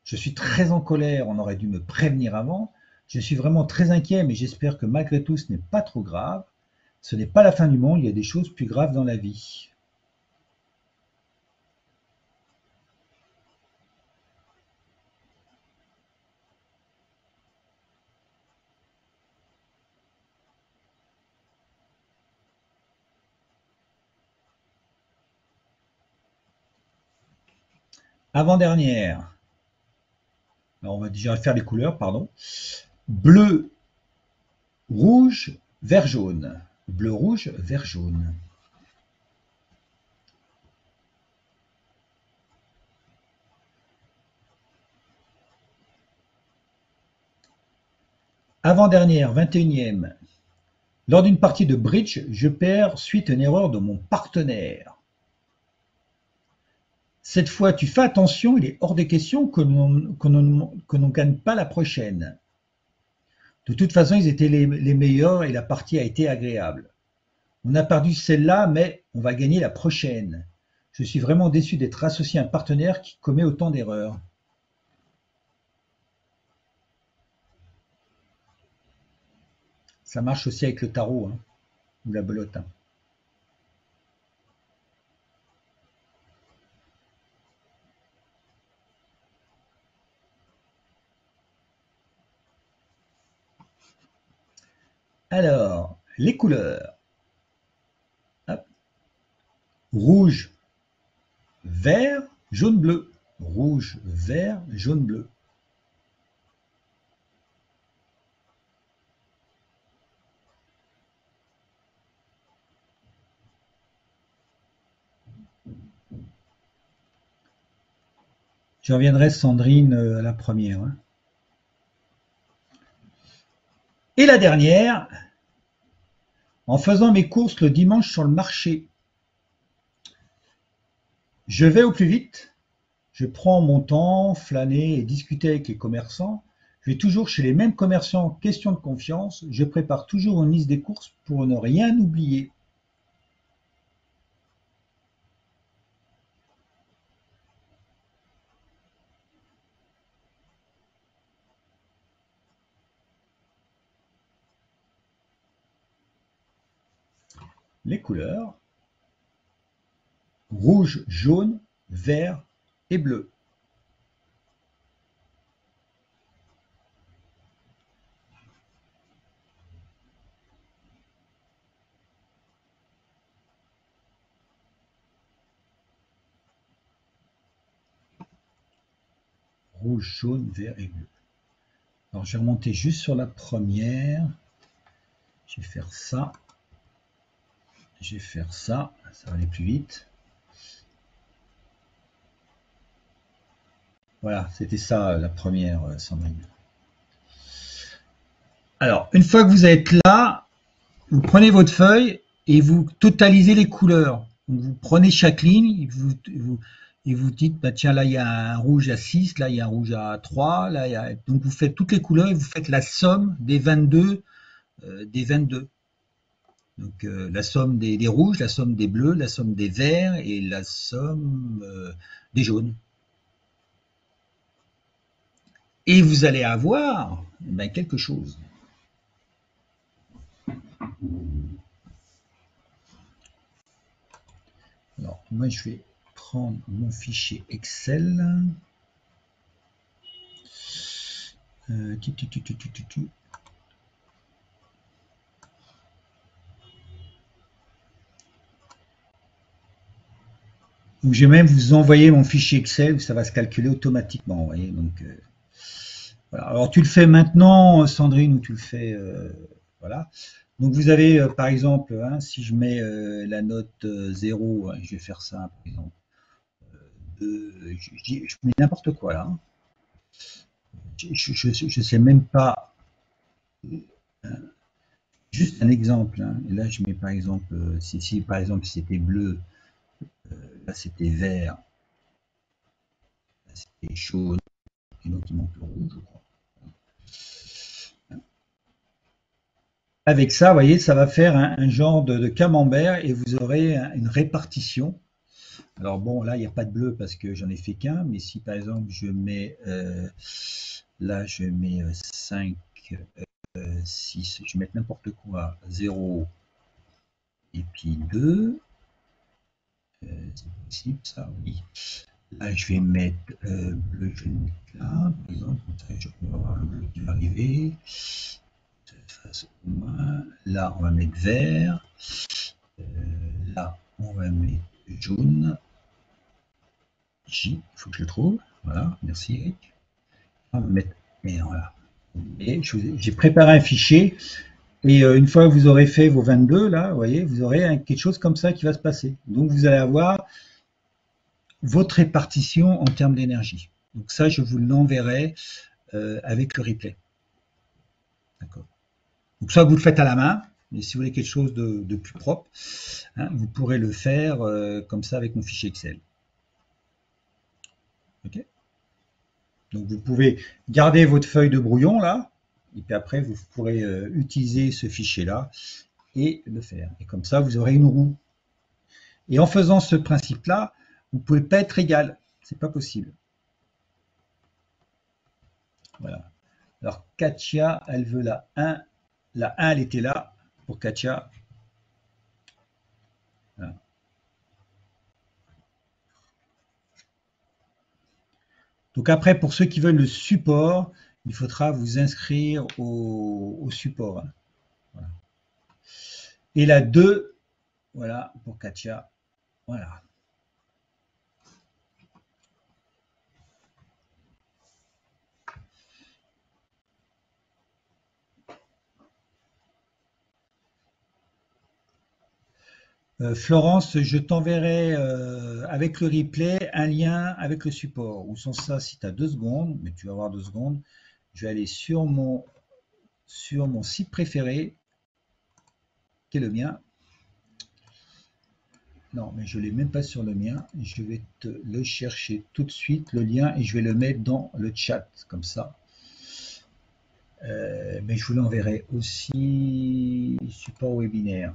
[SPEAKER 2] Je suis très en colère, on aurait dû me prévenir avant. Je suis vraiment très inquiet, mais j'espère que malgré tout ce n'est pas trop grave. Ce n'est pas la fin du monde, il y a des choses plus graves dans la vie. Avant-dernière. Alors on va déjà faire les couleurs, pardon. Bleu, rouge, vert, jaune. Bleu, rouge, vert, jaune. Avant-dernière, 21e. Lors d'une partie de bridge, je perds suite à une erreur de mon partenaire. Cette fois, tu fais attention, il est hors de question que l'on gagne pas la prochaine. De toute façon, ils étaient les meilleurs et la partie a été agréable. On a perdu celle-là, mais on va gagner la prochaine. Je suis vraiment déçu d'être associé à un partenaire qui commet autant d'erreurs. Ça marche aussi avec le tarot, hein, ou la belote. Hein. Alors, les couleurs. Hop. Rouge, vert, jaune, bleu. Rouge, vert, jaune, bleu. Je reviendrai, Sandrine, à la première. Hein. Et la dernière, en faisant mes courses le dimanche sur le marché, je vais au plus vite, je prends mon temps, flâner et discuter avec les commerçants. Je vais toujours chez les mêmes commerçants, question de confiance. Je prépare toujours une liste des courses pour ne rien oublier. Les couleurs, rouge, jaune, vert et bleu. Rouge, jaune, vert et bleu. Alors je vais remonter juste sur la première. Je vais faire ça. Je vais faire ça. Ça va aller plus vite. Voilà, c'était ça la première, Sandrine. Alors, une fois que vous êtes là, vous prenez votre feuille et vous totalisez les couleurs. Donc, vous prenez chaque ligne et vous dites, bah, tiens, là, il y a un rouge à 6, là, il y a un rouge à 3. Là, donc, vous faites toutes les couleurs et vous faites la somme des 22. Donc, la somme des rouges, la somme des bleus, la somme des verts et la somme des jaunes. Et vous allez avoir ben, quelque chose. Alors, moi, je vais prendre mon fichier Excel. Donc, je vais même vous envoyer mon fichier Excel où ça va se calculer automatiquement. Vous voyez, donc, voilà. Alors, tu le fais maintenant, Sandrine, ou tu le fais. Voilà. Donc, vous avez, par exemple, hein, si je mets la note 0, hein, je vais faire ça, par exemple. Je mets n'importe quoi là. Hein. Je sais même pas. Juste un exemple. Hein. Et là, je mets par exemple, si par exemple c'était bleu, là c'était vert, là c'était jaune, et donc il manque le rouge, je crois. Avec ça, vous voyez, ça va faire un genre de camembert et vous aurez une répartition. Alors bon, là, il n'y a pas de bleu parce que j'en ai fait qu'un, mais si par exemple je mets, là, je mets 5, 6, je vais mettre n'importe quoi, 0 et puis 2, c'est possible ça, oui. Là, je vais mettre bleu, je vais le mettre là, par exemple, comme ça, je peux avoir un bleu qui va arriver. Face au moins. Là, on va mettre vert. Là, on va mettre jaune. J, il faut que je le trouve. Voilà, merci Eric. On va mettre. Et voilà. Et j'ai préparé un fichier. Et une fois que vous aurez fait vos 22, là, vous voyez, vous aurez quelque chose comme ça qui va se passer. Donc, vous allez avoir votre répartition en termes d'énergie. Donc ça, je vous l'enverrai avec le replay. D'accord. Donc ça, vous le faites à la main, mais si vous voulez quelque chose de plus propre, hein, vous pourrez le faire comme ça avec mon fichier Excel. Okay. Donc vous pouvez garder votre feuille de brouillon là, et puis après vous pourrez utiliser ce fichier-là et le faire. Et comme ça, vous aurez une roue. Et en faisant ce principe-là, vous ne pouvez pas être égal. C'est pas possible. Voilà. Alors Katia, elle veut la 1. La 1, elle était là pour Katia. Voilà. Donc après, pour ceux qui veulent le support, il faudra vous inscrire au support. Hein. Voilà. Et la 2, voilà, pour Katia. Voilà. Florence, je t'enverrai avec le replay un lien avec le support. Où sont ça si tu as 2 secondes, mais tu vas avoir 2 secondes. Je vais aller sur mon site préféré, qui est le mien. Non, mais je ne l'ai même pas sur le mien. Je vais te le chercher tout de suite, le lien, et je vais le mettre dans le chat, comme ça. Mais je vous l'enverrai aussi, support webinaire.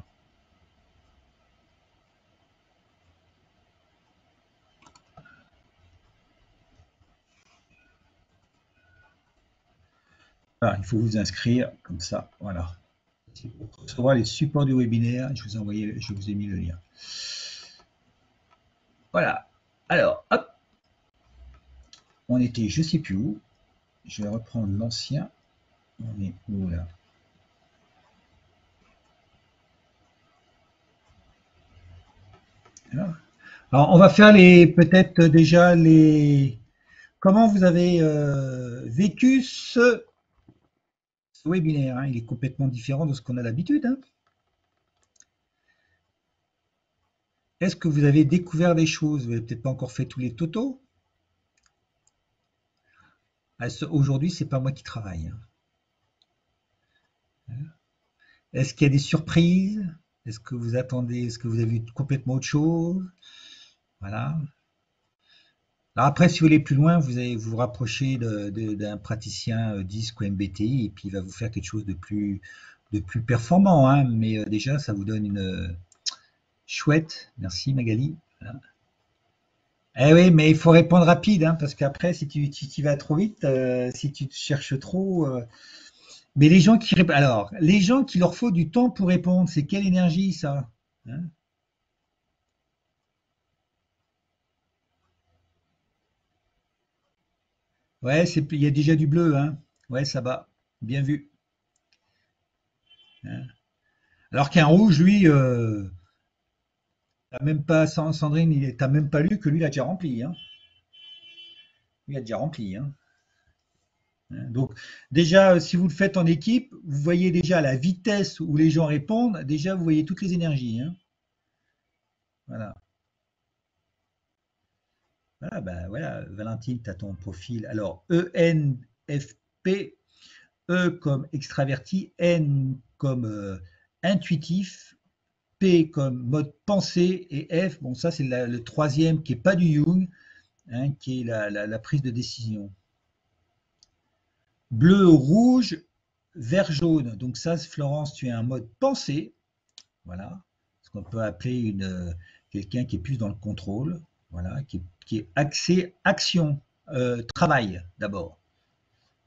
[SPEAKER 2] Voilà, il faut vous inscrire, comme ça, voilà. Pour recevoir les supports du webinaire, je vous ai mis le lien. Voilà. Alors, hop, on était, je ne sais plus où. Je vais reprendre l'ancien. On est où là? Alors, on va faire peut-être déjà les. Comment vous avez vécu ce webinaire, hein? Il est complètement différent de ce qu'on a l'habitude, hein. Est-ce que vous avez découvert des choses? Vous n'avez peut-être pas encore fait tous les totaux. Aujourd'hui, c'est pas moi qui travaille, hein. Est-ce qu'il y a des surprises? Est-ce que vous attendez? Est-ce que vous avez vu complètement autre chose? Voilà. Alors après, si vous voulez plus loin, vous allez vous rapprocher d'un praticien DISC ou MBTI et puis il va vous faire quelque chose de plus performant, hein. Mais déjà, ça vous donne une chouette. Merci Magali. Voilà. Eh oui, mais il faut répondre rapide, hein, parce qu'après, si tu vas trop vite, si tu te cherches trop. Mais les gens qui répondent. Alors, les gens qui leur faut du temps pour répondre, c'est quelle énergie ça? Hein? Ouais, il y a déjà du bleu, hein. Ouais, ça va. Bien vu, hein. Alors qu'un rouge, lui, t'as même pas, Sandrine, t'as même pas lu que lui, il a déjà rempli, hein. Lui, il a déjà rempli, hein. Donc, déjà, si vous le faites en équipe, vous voyez déjà la vitesse où les gens répondent. Déjà, vous voyez toutes les énergies, hein. Voilà. Voilà, bah, voilà, Valentine, tu as ton profil. Alors, ENFP, E comme extraverti, N comme intuitif, P comme mode pensée et F, bon, ça, c'est le troisième qui n'est pas du Jung, hein, qui est la prise de décision. Bleu, rouge, vert, jaune. Donc ça, Florence, tu es un mode pensée. Voilà. Ce qu'on peut appeler quelqu'un qui est plus dans le contrôle. Voilà. Qui est axé action, travail d'abord.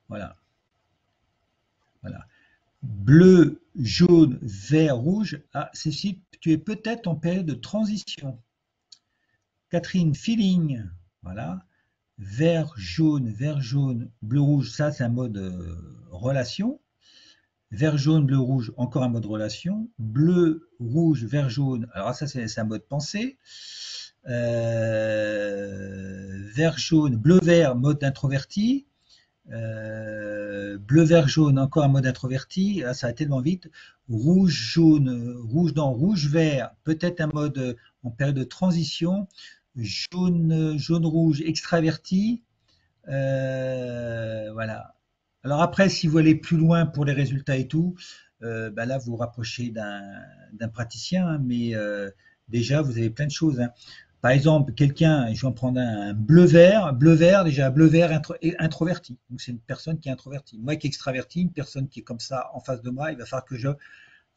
[SPEAKER 2] Voilà. Voilà. Bleu, jaune, vert, rouge. Ah, Cécile, tu es peut-être en période de transition. Catherine, feeling. Voilà. Vert, jaune, bleu, rouge, ça c'est un mode relation. Vert, jaune, bleu, rouge, encore un mode relation. Bleu, rouge, vert, jaune, alors ça c'est un mode pensée. Vert, jaune, bleu, vert, mode introverti. Bleu, vert, jaune, encore un mode introverti. Là, ça va tellement vite. Rouge, jaune, rouge, vert, peut-être un mode en période de transition. Jaune, rouge, extraverti. Voilà. Alors après, si vous allez plus loin pour les résultats et tout, bah là, vous vous rapprochez d'un praticien, hein, mais déjà, vous avez plein de choses, hein. Par exemple, quelqu'un, je vais en prendre un bleu-vert, déjà bleu-vert introverti. Donc c'est une personne qui est introvertie. Moi qui est extraverti, une personne qui est comme ça en face de moi, il va falloir que je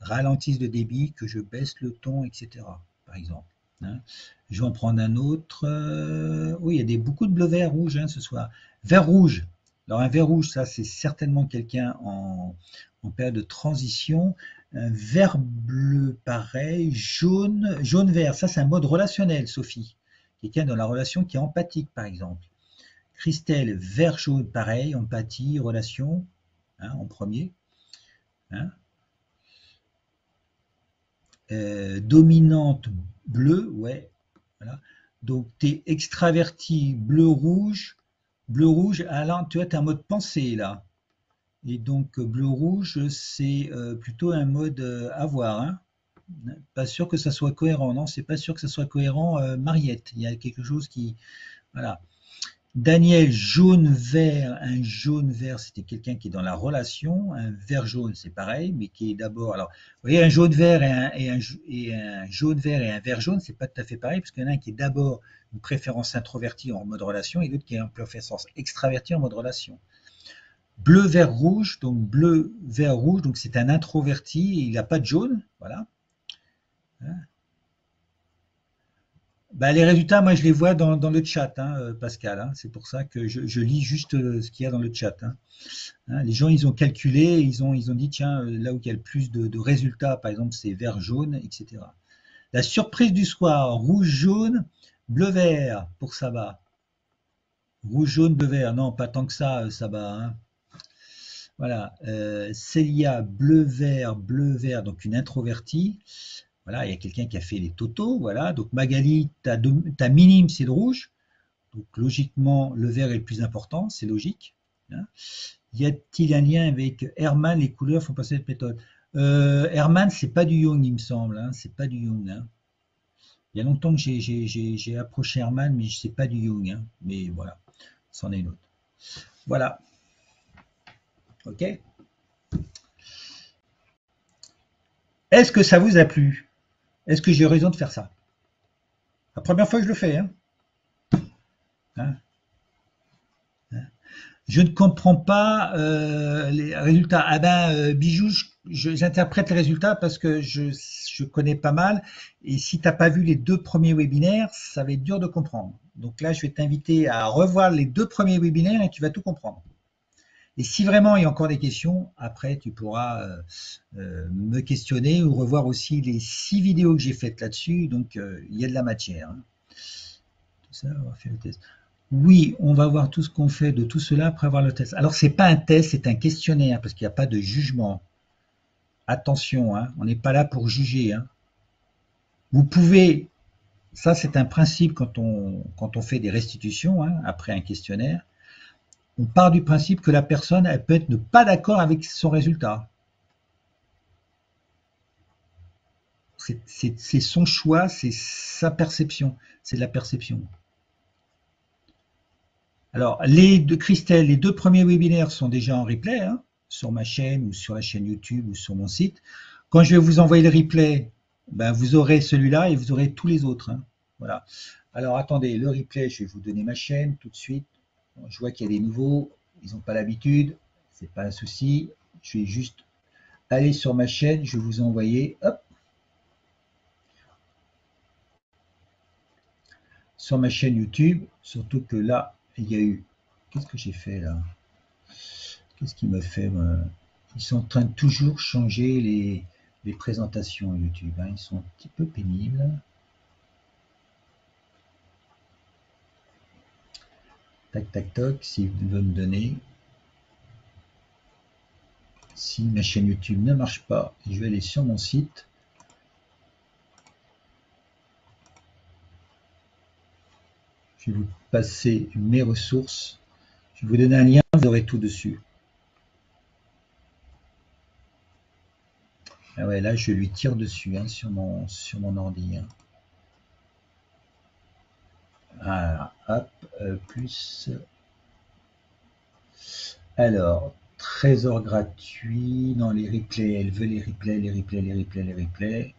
[SPEAKER 2] ralentisse le débit, que je baisse le ton, etc. Par exemple, hein. Je vais en prendre un autre. Oui, il y a beaucoup de bleu, vert, rouge, hein, ce soir. Vert rouge. Alors un vert rouge, ça c'est certainement quelqu'un en période de transition. Un vert bleu, pareil. Jaune vert, ça c'est un mode relationnel, Sophie. Quelqu'un dans la relation qui est empathique, par exemple. Christelle, vert jaune, pareil, empathie, relation, hein, en premier, hein. dominante bleu, ouais, voilà. Donc tu es extraverti bleu rouge, alors tu as un mode pensée là. Et donc bleu rouge, c'est plutôt un mode avoir, hein. Pas sûr que ça soit cohérent, non, c'est pas sûr que ça soit cohérent, Mariette. Il y a quelque chose qui, voilà. Daniel, jaune-vert, un jaune-vert, c'était quelqu'un qui est dans la relation. Un vert-jaune, c'est pareil, mais qui est d'abord. Alors, vous voyez, un jaune-vert et un jaune-vert et un vert-jaune, c'est pas tout à fait pareil, parce qu'il y en a un qui est d'abord une préférence introvertie en mode relation et l'autre qui est une préférence extravertie en mode relation. Bleu-vert-rouge, donc bleu-vert-rouge, donc c'est un introverti, il n'a pas de jaune, voilà. Bah, les résultats, moi, je les vois dans le chat, hein, Pascal, hein. C'est pour ça que je lis juste ce qu'il y a dans le chat, hein. Hein, les gens, ils ont calculé, ils ont dit, tiens, là où il y a le plus de résultats, par exemple, c'est vert-jaune, etc. La surprise du soir, rouge-jaune, bleu-vert pour Saba. Rouge-jaune, bleu-vert, non, pas tant que ça, Saba, hein. Voilà, Célia, bleu-vert, donc une introvertie. Voilà, il y a quelqu'un qui a fait les totaux, voilà. Donc Magali, ta minime, c'est le rouge. Donc logiquement, le vert est le plus important, c'est logique, hein. Y a-t-il un lien avec Hermann, les couleurs font passer cette méthode? Hermann, c'est pas du Jung, il me semble, hein, c'est pas du Jung, hein. Il y a longtemps que j'ai approché Hermann, mais c'est pas du Jung, hein. Mais voilà, c'en est une autre. Voilà, ok. Est-ce que ça vous a plu? Est-ce que j'ai raison de faire ça? La première fois que je le fais, hein. Hein. Je ne comprends pas les résultats. Ah ben, Bijou, j'interprète les résultats parce que je connais pas mal. Et si tu n'as pas vu les 2 premiers webinaires, ça va être dur de comprendre. Donc là, je vais t'inviter à revoir les 2 premiers webinaires et tu vas tout comprendre. Et si vraiment il y a encore des questions, après, tu pourras me questionner ou revoir aussi les 6 vidéos que j'ai faites là-dessus. Donc, il y a de la matière, hein. Tout ça, on va faire le test. Oui, on va voir tout ce qu'on fait de tout cela après avoir le test. Alors, c'est pas un test, c'est un questionnaire, parce qu'il n'y a pas de jugement. Attention, hein, on n'est pas là pour juger, hein. Vous pouvez, ça c'est un principe quand on fait des restitutions, hein, après un questionnaire, on part du principe que la personne, elle peut être ne pas d'accord avec son résultat. C'est son choix, c'est sa perception, c'est de la perception. Alors, Christelle, les 2 premiers webinaires sont déjà en replay, hein, sur ma chaîne ou sur la chaîne YouTube ou sur mon site. Quand je vais vous envoyer le replay, ben, vous aurez celui-là et vous aurez tous les autres, hein. Voilà. Alors, attendez, le replay, je vais vous donner ma chaîne tout de suite. Bon, je vois qu'il y a des nouveaux, ils n'ont pas l'habitude, c'est pas un souci. Je vais juste aller sur ma chaîne, je vais vous envoyer, hop, sur ma chaîne YouTube, surtout que là, il y a eu, qu'est-ce que j'ai fait là? Qu'est-ce qui me fait, ils sont en train de toujours changer les présentations YouTube, hein. Ils sont un petit peu pénibles. Tac, tac, tac, s'il veut me donner. Si ma chaîne YouTube ne marche pas, je vais aller sur mon site. Je vais vous passer mes ressources. Je vais vous donner un lien, vous aurez tout dessus. Ah ouais, là, je lui tire dessus, hein, sur mon ordi, hein. Voilà, hop, plus. Alors, trésor gratuit. Non, les replays, elle veut les replays, les replays, les replays, les replays.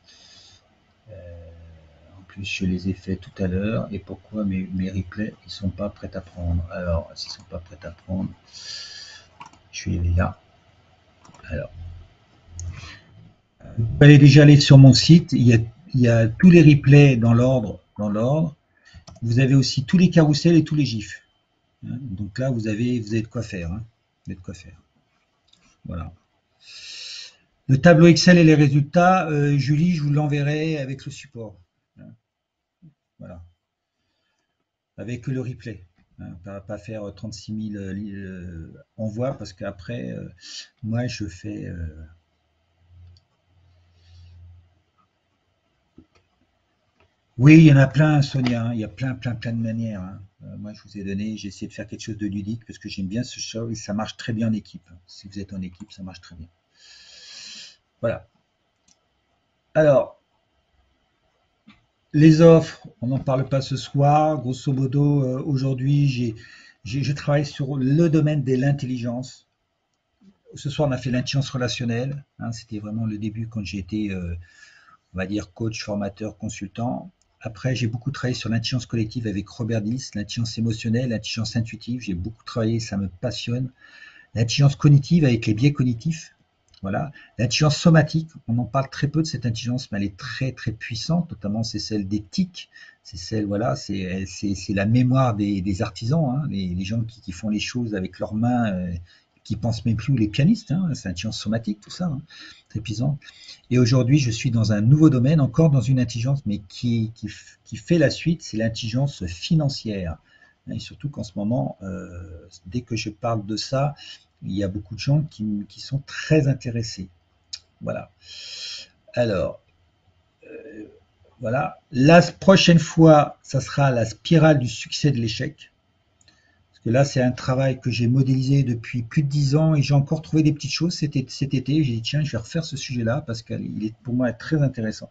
[SPEAKER 2] En plus, je les ai faits tout à l'heure. Et pourquoi mes replays, ils sont pas prêts à prendre? Alors, s'ils sont pas prêts à prendre, je vais là. Alors, vous allez déjà aller sur mon site. Il y a tous les replays dans l'ordre, Vous avez aussi tous les carousels et tous les gifs, hein. Donc là, vous avez de quoi faire, hein. Vous avez de quoi faire. Voilà. Le tableau Excel et les résultats, Julie, je vous l'enverrai avec le support, hein. Voilà. Avec le replay, hein. On ne va pas faire 36 000 envois parce qu'après, moi, je fais. Oui, il y en a plein, Sonia, hein. Il y a plein de manières, hein. Moi, je vous ai donné, j'ai essayé de faire quelque chose de ludique parce que j'aime bien ce show et ça marche très bien en équipe. Si vous êtes en équipe, ça marche très bien. Voilà. Alors, les offres, on n'en parle pas ce soir. Grosso modo, aujourd'hui, je travaille sur le domaine de l'intelligence. Ce soir, on a fait l'intelligence relationnelle, hein. C'était vraiment le début quand j'ai été, on va dire, coach, formateur, consultant. Après, j'ai beaucoup travaillé sur l'intelligence collective avec Robert Dills, l'intelligence émotionnelle, l'intelligence intuitive. J'ai beaucoup travaillé, ça me passionne. L'intelligence cognitive avec les biais cognitifs. Voilà. L'intelligence somatique, on en parle très peu de cette intelligence, mais elle est très puissante, notamment c'est celle des TIC, c'est celle, voilà, c'est la mémoire des artisans, hein, les gens qui font les choses avec leurs mains, qui pensent même plus, ou les pianistes, hein, c'est l'intelligence somatique, tout ça, hein, très puissant. Et aujourd'hui, je suis dans un nouveau domaine, encore dans une intelligence, mais qui fait la suite, c'est l'intelligence financière. Et surtout qu'en ce moment, dès que je parle de ça, il y a beaucoup de gens qui sont très intéressés. Voilà. Alors, voilà. La prochaine fois, ça sera la spirale du succès de l'échec. Parce que là, c'est un travail que j'ai modélisé depuis plus de 10 ans et j'ai encore trouvé des petites choses cet été. J'ai dit, tiens, je vais refaire ce sujet-là parce qu'il est pour moi très intéressant.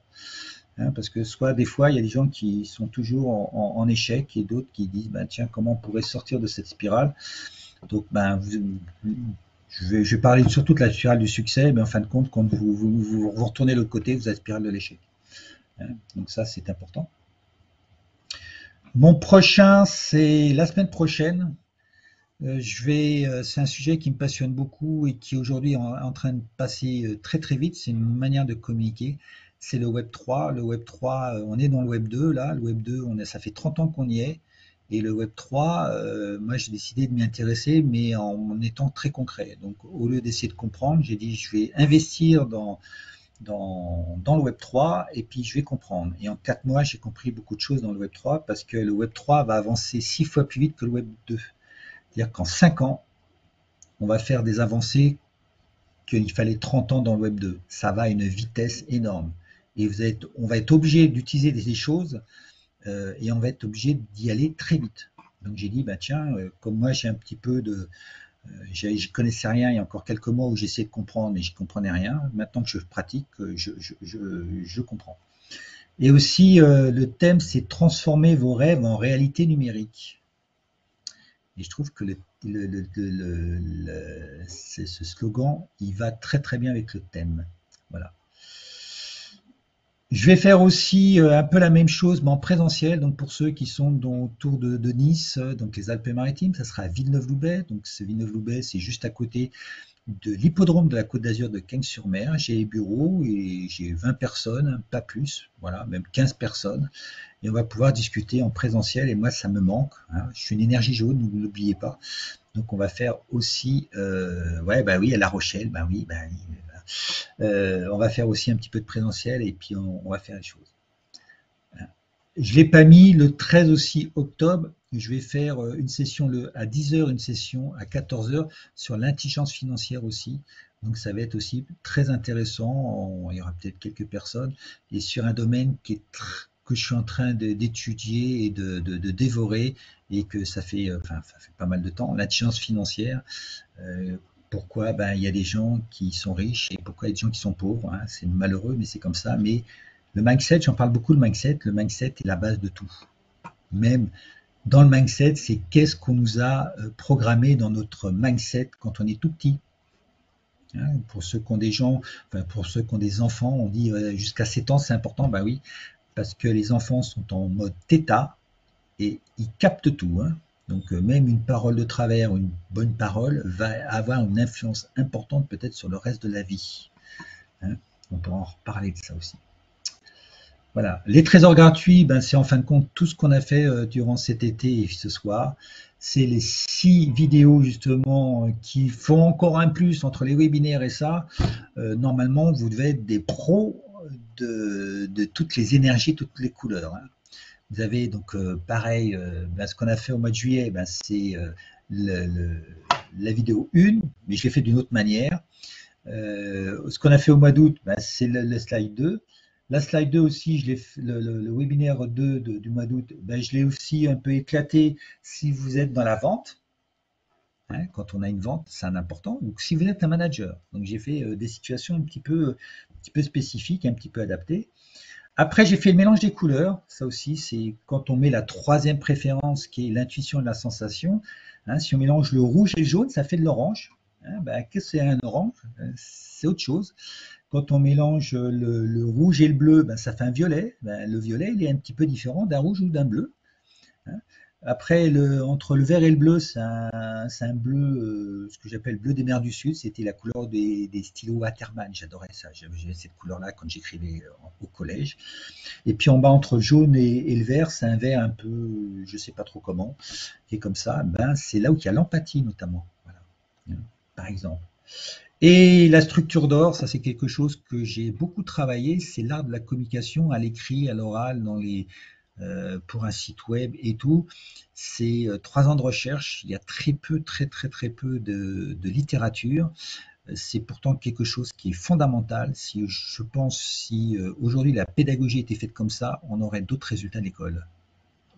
[SPEAKER 2] Hein, parce que soit des fois, il y a des gens qui sont toujours en échec et d'autres qui disent, ben, tiens, comment on pourrait sortir de cette spirale. Donc, ben, je vais parler surtout de la spirale du succès, mais en fin de compte, quand vous retournez de l'autre côté, vous avez la spirale de l'échec. Hein. Donc ça, c'est important. Mon prochain, c'est la semaine prochaine. C'est un sujet qui me passionne beaucoup et qui aujourd'hui est en train de passer très vite. C'est une manière de communiquer. C'est le Web 3. Le Web 3, on est dans le Web 2 là. Le Web 2, ça fait 30 ans qu'on y est. Et le Web 3, moi j'ai décidé de m'y intéresser, mais en étant très concret. Donc au lieu d'essayer de comprendre, j'ai dit je vais investir dans le Web 3 et puis je vais comprendre. Et en 4 mois, j'ai compris beaucoup de choses dans le Web 3 parce que le Web 3 va avancer 6 fois plus vite que le Web 2. C'est-à-dire qu'en 5 ans, on va faire des avancées qu'il fallait 30 ans dans le Web 2. Ça va à une vitesse énorme. Et on va être obligé d'utiliser des choses et on va être obligé d'y aller très vite. Donc j'ai dit, bah tiens, comme moi j'ai un petit peu de... je connaissais rien il y a encore quelques mois où j'essayais de comprendre mais je ne comprenais rien. Maintenant que je pratique, je comprends. Et aussi, le thème, c'est transformer vos rêves en réalité numérique. Et je trouve que ce slogan, il va très bien avec le thème. Voilà. Je vais faire aussi un peu la même chose, mais en présentiel. Donc pour ceux qui sont autour de Nice, donc les Alpes-Maritimes, ça sera à Villeneuve-Loubet. Donc Villeneuve-Loubet, c'est juste à côté de l'hippodrome de la Côte d'Azur de Cagnes-sur-Mer. J'ai les bureaux et j'ai 20 personnes, pas plus, voilà, même 15 personnes. Et on va pouvoir discuter en présentiel. Et moi, ça me manque, hein. Je suis une énergie jaune, ne l'oubliez pas. Donc on va faire aussi, ouais, bah oui, à La Rochelle, bah oui, bah oui. On va faire aussi un petit peu de présentiel et puis on va faire les choses. Je ne l'ai pas mis le 13 aussi octobre. Je vais faire une session à 10 heures, une session à 14 heures sur l'intelligence financière aussi. Donc ça va être aussi très intéressant. Il y aura peut-être quelques personnes et sur un domaine que je suis en train d'étudier et de dévorer et que ça fait pas mal de temps. L'intelligence financière. Pourquoi ben, il y a des gens qui sont riches et pourquoi il y a des gens qui sont pauvres, hein. C'est malheureux, mais c'est comme ça. Mais le mindset, j'en parle beaucoup, le mindset. Le mindset est la base de tout. Même dans le mindset, c'est qu'est-ce qu'on nous a programmé dans notre mindset quand on est tout petit. Hein. Pour ceux qui ont des gens, enfin, pour ceux qui ont des enfants, on dit jusqu'à 7 ans, c'est important. Ben oui, parce que les enfants sont en mode θ et ils captent tout. Hein. Donc même une parole de travers ou une bonne parole va avoir une influence importante peut-être sur le reste de la vie. Hein. On pourra en reparler de ça aussi. Voilà. Les trésors gratuits, ben, c'est en fin de compte tout ce qu'on a fait durant cet été et ce soir. C'est les 6 vidéos justement qui font encore un plus entre les webinaires et ça. Normalement, vous devez être des pros de toutes les énergies, toutes les couleurs. Hein. Vous avez donc pareil, ce qu'on a fait au mois de juillet, c'est la vidéo 1, mais je l'ai fait d'une autre manière. Ce qu'on a fait au mois d'août, c'est le slide 2. La slide 2 aussi, le webinaire 2 du mois d'août, ben, je l'ai aussi un peu éclaté si vous êtes dans la vente. Hein, quand on a une vente, c'est un important. Donc, si vous êtes un manager, donc j'ai fait des situations un petit peu spécifiques, un petit peu adaptées. Après, j'ai fait le mélange des couleurs. Ça aussi, c'est quand on met la troisième préférence, qui est l'intuition et la sensation. Hein, si on mélange le rouge et le jaune, ça fait de l'orange. Hein, ben, qu'est-ce que c'est un orange? C'est autre chose. Quand on mélange le rouge et le bleu, ben, ça fait un violet. Ben, le violet, il est un petit peu différent d'un rouge ou d'un bleu. Hein. Après, entre le vert et le bleu, c'est un bleu, ce que j'appelle bleu des mers du Sud. C'était la couleur des stylos Waterman. J'adorais ça. J'avais cette couleur-là quand j'écrivais au collège. Et puis en bas, entre le jaune et le vert, c'est un vert un peu, je ne sais pas trop comment, qui est comme ça. Ben, c'est là où il y a l'empathie, notamment. Voilà. Par exemple. Et la structure d'or, ça c'est quelque chose que j'ai beaucoup travaillé, c'est l'art de la communication à l'écrit, à l'oral, pour un site web et tout. C'est 3 ans de recherche, il y a très peu, très peu de littérature. C'est pourtant quelque chose qui est fondamental. Si je pense, si aujourd'hui la pédagogie était faite comme ça, on aurait d'autres résultats à l'école,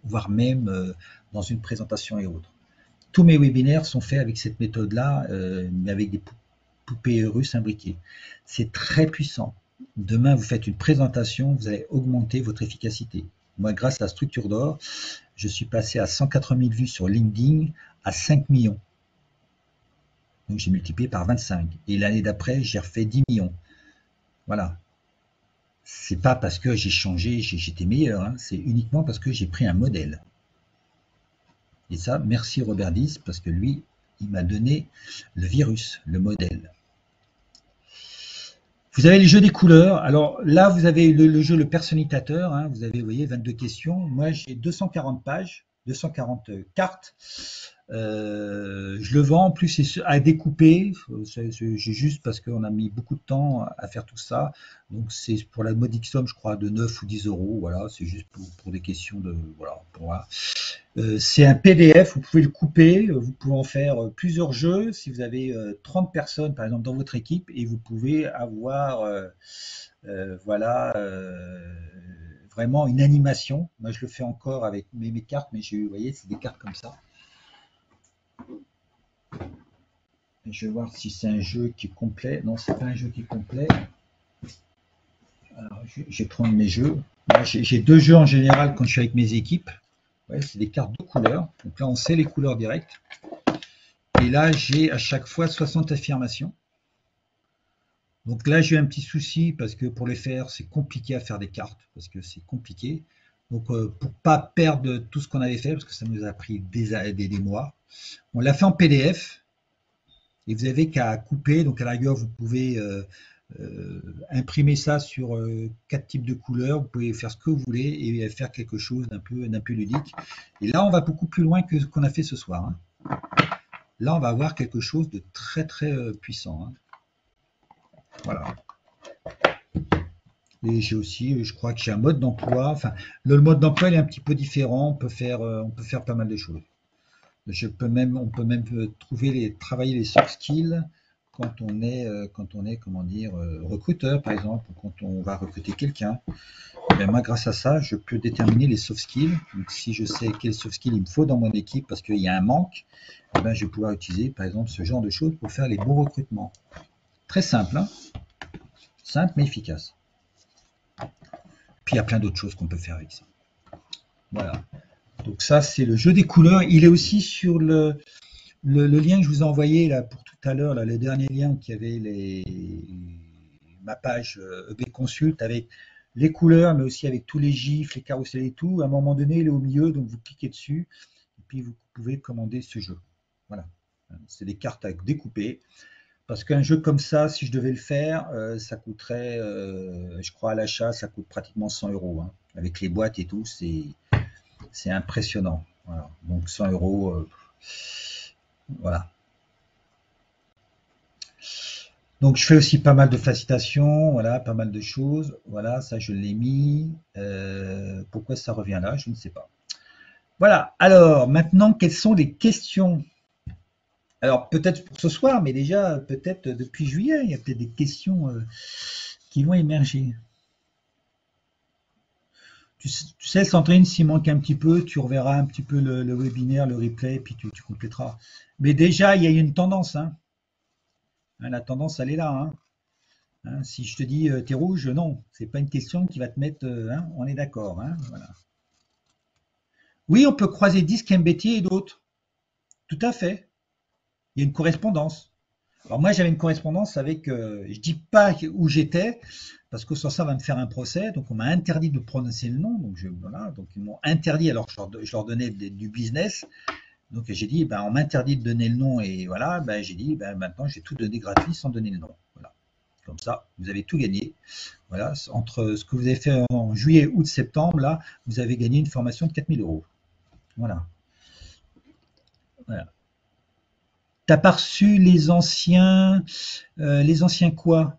[SPEAKER 2] voire même dans une présentation et autres. Tous mes webinaires sont faits avec cette méthode-là, mais avec des poupées russes imbriquées. C'est très puissant. Demain, vous faites une présentation, vous allez augmenter votre efficacité. Moi, grâce à la structure d'or, je suis passé à 180 000 vues sur LinkedIn à 5 millions. Donc, j'ai multiplié par 25. Et l'année d'après, j'ai refait 10 millions. Voilà. C'est pas parce que j'ai changé, j'étais meilleur. Hein. C'est uniquement parce que j'ai pris un modèle. Et ça, merci Robert Diz, parce que lui, il m'a donné le virus, le modèle. Vous avez le jeu des couleurs. Alors là, vous avez le jeu, le personnalisateur. Hein. Vous avez, vous voyez, 22 questions. Moi, j'ai 240 pages, 240 cartes. Je le vends. En plus, c'est à découper. J'ai juste parce qu'on a mis beaucoup de temps à faire tout ça. Donc, c'est pour la modique somme, je crois, de 9 ou 10 euros. Voilà, c'est juste pour des questions de. Voilà, pour moi. C'est un PDF, vous pouvez le couper, vous pouvez en faire plusieurs jeux si vous avez 30 personnes par exemple dans votre équipe et vous pouvez avoir voilà, vraiment une animation. Moi je le fais encore avec mes cartes, mais vous voyez, c'est des cartes comme ça. Et je vais voir si c'est un jeu qui est complet. Non, c'est pas un jeu qui est complet. Alors, je vais prendre mes jeux. J'ai 2 jeux en général quand je suis avec mes équipes. Ouais, c'est des cartes de couleurs. Donc là, on sait les couleurs directes. Et là, j'ai à chaque fois 60 affirmations. Donc là, j'ai eu un petit souci parce que pour les faire, c'est compliqué à faire des cartes, parce que c'est compliqué. Donc pour pas perdre tout ce qu'on avait fait, parce que ça nous a pris des mois, on l'a fait en PDF et vous avez qu'à couper. Donc à la rigueur, vous pouvez imprimer ça sur 4 types de couleurs. Vous pouvez faire ce que vous voulez et faire quelque chose d'un peu ludique. Et là, on va beaucoup plus loin que ce qu'on a fait ce soir. Hein. Là, on va avoir quelque chose de très puissant. Hein. Voilà. Et j'ai aussi, je crois que j'ai un mode d'emploi. Enfin, le mode d'emploi il est un petit peu différent. On peut faire pas mal de choses. On peut même travailler les soft skills quand on est, comment dire, recruteur par exemple, ou quand on va recruter quelqu'un. Moi, grâce à ça, je peux déterminer les soft skills. Donc, si je sais quels soft skills il me faut dans mon équipe parce qu'il y a un manque, je vais pouvoir utiliser par exemple ce genre de choses pour faire les bons recrutements. Très simple, hein, simple mais efficace. Puis il y a plein d'autres choses qu'on peut faire avec ça. Voilà. Donc ça, c'est le jeu des couleurs. Il est aussi sur le lien que je vous ai envoyé là pour tout à l'heure, le dernier lien qui avait ma page EB Consult avec les couleurs, mais aussi avec tous les gifs, les carousels et tout. À un moment donné, il est au milieu, donc vous cliquez dessus et puis vous pouvez commander ce jeu. Voilà. C'est des cartes à découper. Parce qu'un jeu comme ça, si je devais le faire, ça coûterait, je crois à l'achat, ça coûte pratiquement 100 euros. Hein. Avec les boîtes et tout, c'est impressionnant. Voilà. Donc 100 euros, voilà. Donc je fais aussi pas mal de facilitations, voilà, pas mal de choses. Voilà, ça je l'ai mis. Pourquoi ça revient là, je ne sais pas. Voilà, alors maintenant, quelles sont les questions? Alors peut-être pour ce soir, mais déjà peut-être depuis juillet, il y a peut-être des questions qui vont émerger. Tu sais, Sandrine, s'il manque un petit peu, tu reverras un petit peu le webinaire, le replay, puis tu compléteras. Mais déjà, il y a une tendance, hein. Hein, la tendance, elle est là, hein. Hein, si je te dis t'es rouge, non, c'est pas une question qui va te mettre, hein, on est d'accord, hein, voilà. Oui, on peut croiser disques MBT et d'autres, tout à fait. Il y a une correspondance. Alors moi, j'avais une correspondance avec, je dis pas où j'étais, parce que sans ça, va me faire un procès. Donc on m'a interdit de prononcer le nom. Donc voilà, donc ils m'ont interdit. Alors je leur donnais du business. Donc j'ai dit, ben on m'interdit de donner le nom et voilà, ben j'ai dit, ben maintenant j'ai tout donné gratuit sans donner le nom. Voilà. Comme ça, vous avez tout gagné. Voilà, entre ce que vous avez fait en juillet, août, septembre, là, vous avez gagné une formation de 4 000 euros. Voilà. Voilà. T'as pas reçu les anciens quoi?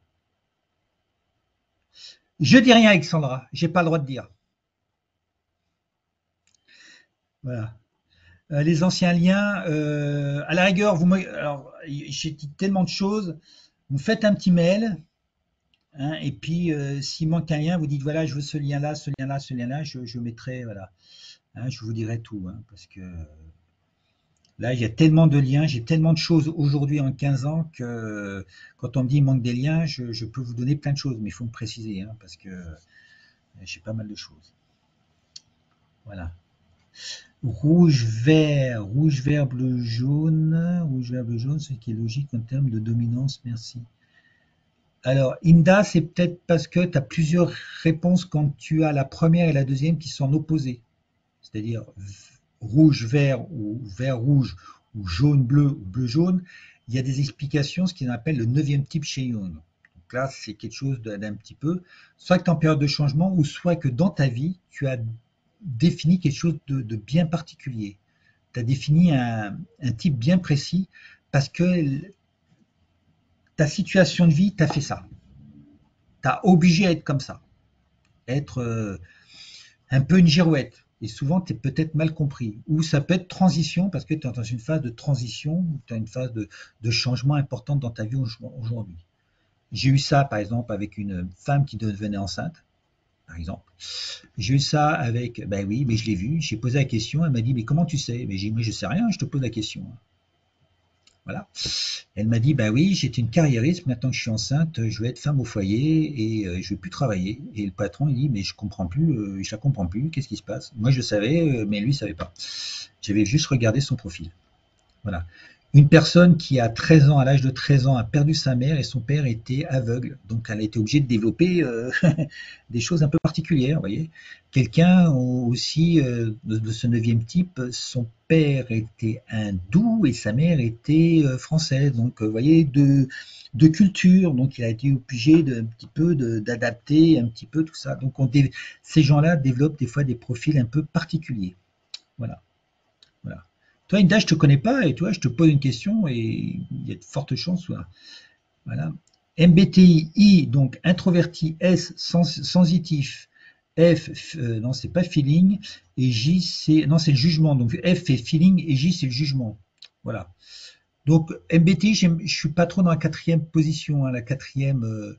[SPEAKER 2] Je dis rien, Alexandra. J'ai pas le droit de dire. Voilà. Les anciens liens, à la rigueur, alors j'ai dit tellement de choses. Vous faites un petit mail, hein, et puis s'il manque un lien, vous dites voilà, je veux ce lien-là, ce lien-là, ce lien-là. Je mettrai, voilà. Hein, je vous dirai tout, hein, parce que là, il y a tellement de liens, j'ai tellement de choses aujourd'hui en 15 ans que quand on me dit il manque des liens, je peux vous donner plein de choses, mais il faut me préciser, hein, parce que j'ai pas mal de choses. Voilà. Rouge, vert, bleu, jaune. Rouge, vert, bleu, jaune, ce qui est logique en termes de dominance, merci. Alors, Inda, c'est peut-être parce que tu as plusieurs réponses quand tu as la première et la deuxième qui sont opposées. C'est-à-dire rouge, vert, rouge, ou jaune, bleu, ou bleu, jaune. Il y a des explications, ce qu'on appelle le neuvième type chez Jung. Donc là, c'est quelque chose d'un petit peu, soit que tu es en période de changement, ou soit que dans ta vie, tu as défini quelque chose de bien particulier. Tu as défini un type bien précis parce que ta situation de vie t'a fait ça. T'as obligé à être comme ça, être un peu une girouette. Et souvent, tu es peut-être mal compris. Ou ça peut être transition, parce que tu es dans une phase de transition, ou tu as une phase de changement importante dans ta vie aujourd'hui. J'ai eu ça, par exemple, avec une femme qui devenait enceinte, par exemple. J'ai eu ça avec, ben oui, mais je l'ai vu, j'ai posé la question, elle m'a dit, mais comment tu sais? Mais j'ai dit, mais je sais rien, je te pose la question. Voilà. Elle m'a dit, bah oui, j'étais une carriériste, maintenant que je suis enceinte, je vais être femme au foyer et je vais plus travailler. Et le patron, il dit, mais je comprends plus, je la comprends plus, qu'est-ce qui se passe? Moi, je savais, mais lui, il savait pas. J'avais juste regardé son profil. Voilà. Une personne qui a 13 ans, à l'âge de 13 ans, a perdu sa mère et son père était aveugle. Donc elle a été obligée de développer des choses un peu particulières, vous voyez. Quelqu'un aussi de ce neuvième type, son père était hindou et sa mère était française. Donc vous voyez, de culture. Donc il a été obligé un petit peu d'adapter un petit peu tout ça. Donc ces gens-là développent des fois des profils un peu particuliers. Voilà. Voilà. Toi, Inda, je te connais pas et toi, je te pose une question et il y a de fortes chances. Voilà. MBTI, donc introverti, S, sensitif, F, non, c'est pas feeling, et J, c'est, non, c'est le jugement. Donc F, c'est feeling et J, c'est le jugement. Voilà. Donc MBTI, je suis pas trop dans la quatrième position, hein, la quatrième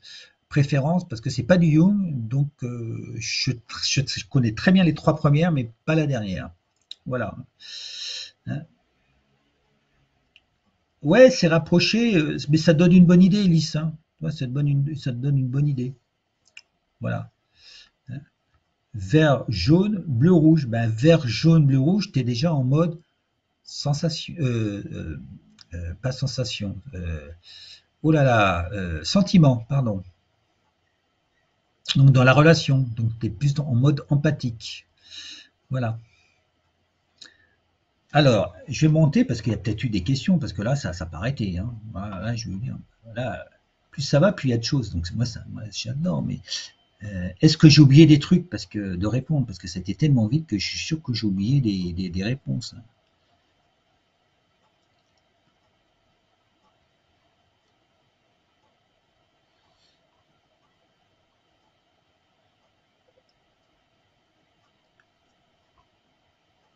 [SPEAKER 2] préférence, parce que c'est pas du Jung, donc je connais très bien les trois premières, mais pas la dernière. Voilà. Hein. Ouais, c'est rapproché, mais ça donne une bonne idée, Lys, hein. Ouais, ça te donne une bonne idée. Voilà. Hein. Vert, jaune, bleu, rouge. Ben, vert, jaune, bleu, rouge, tu es déjà en mode sensation. Pas sensation. Oh là là, sentiment, pardon. Donc dans la relation. Donc tu es plus en mode empathique. Voilà. Alors, je vais monter parce qu'il y a peut-être eu des questions, parce que là, ça n'a pas arrêté. Hein. Voilà, là, je veux dire. Là, plus ça va, plus il y a de choses. Donc moi j'adore. Mais est-ce que j'ai oublié des trucs parce que de répondre parce que c'était tellement vite que je suis sûr que j'ai oublié des réponses. Hein.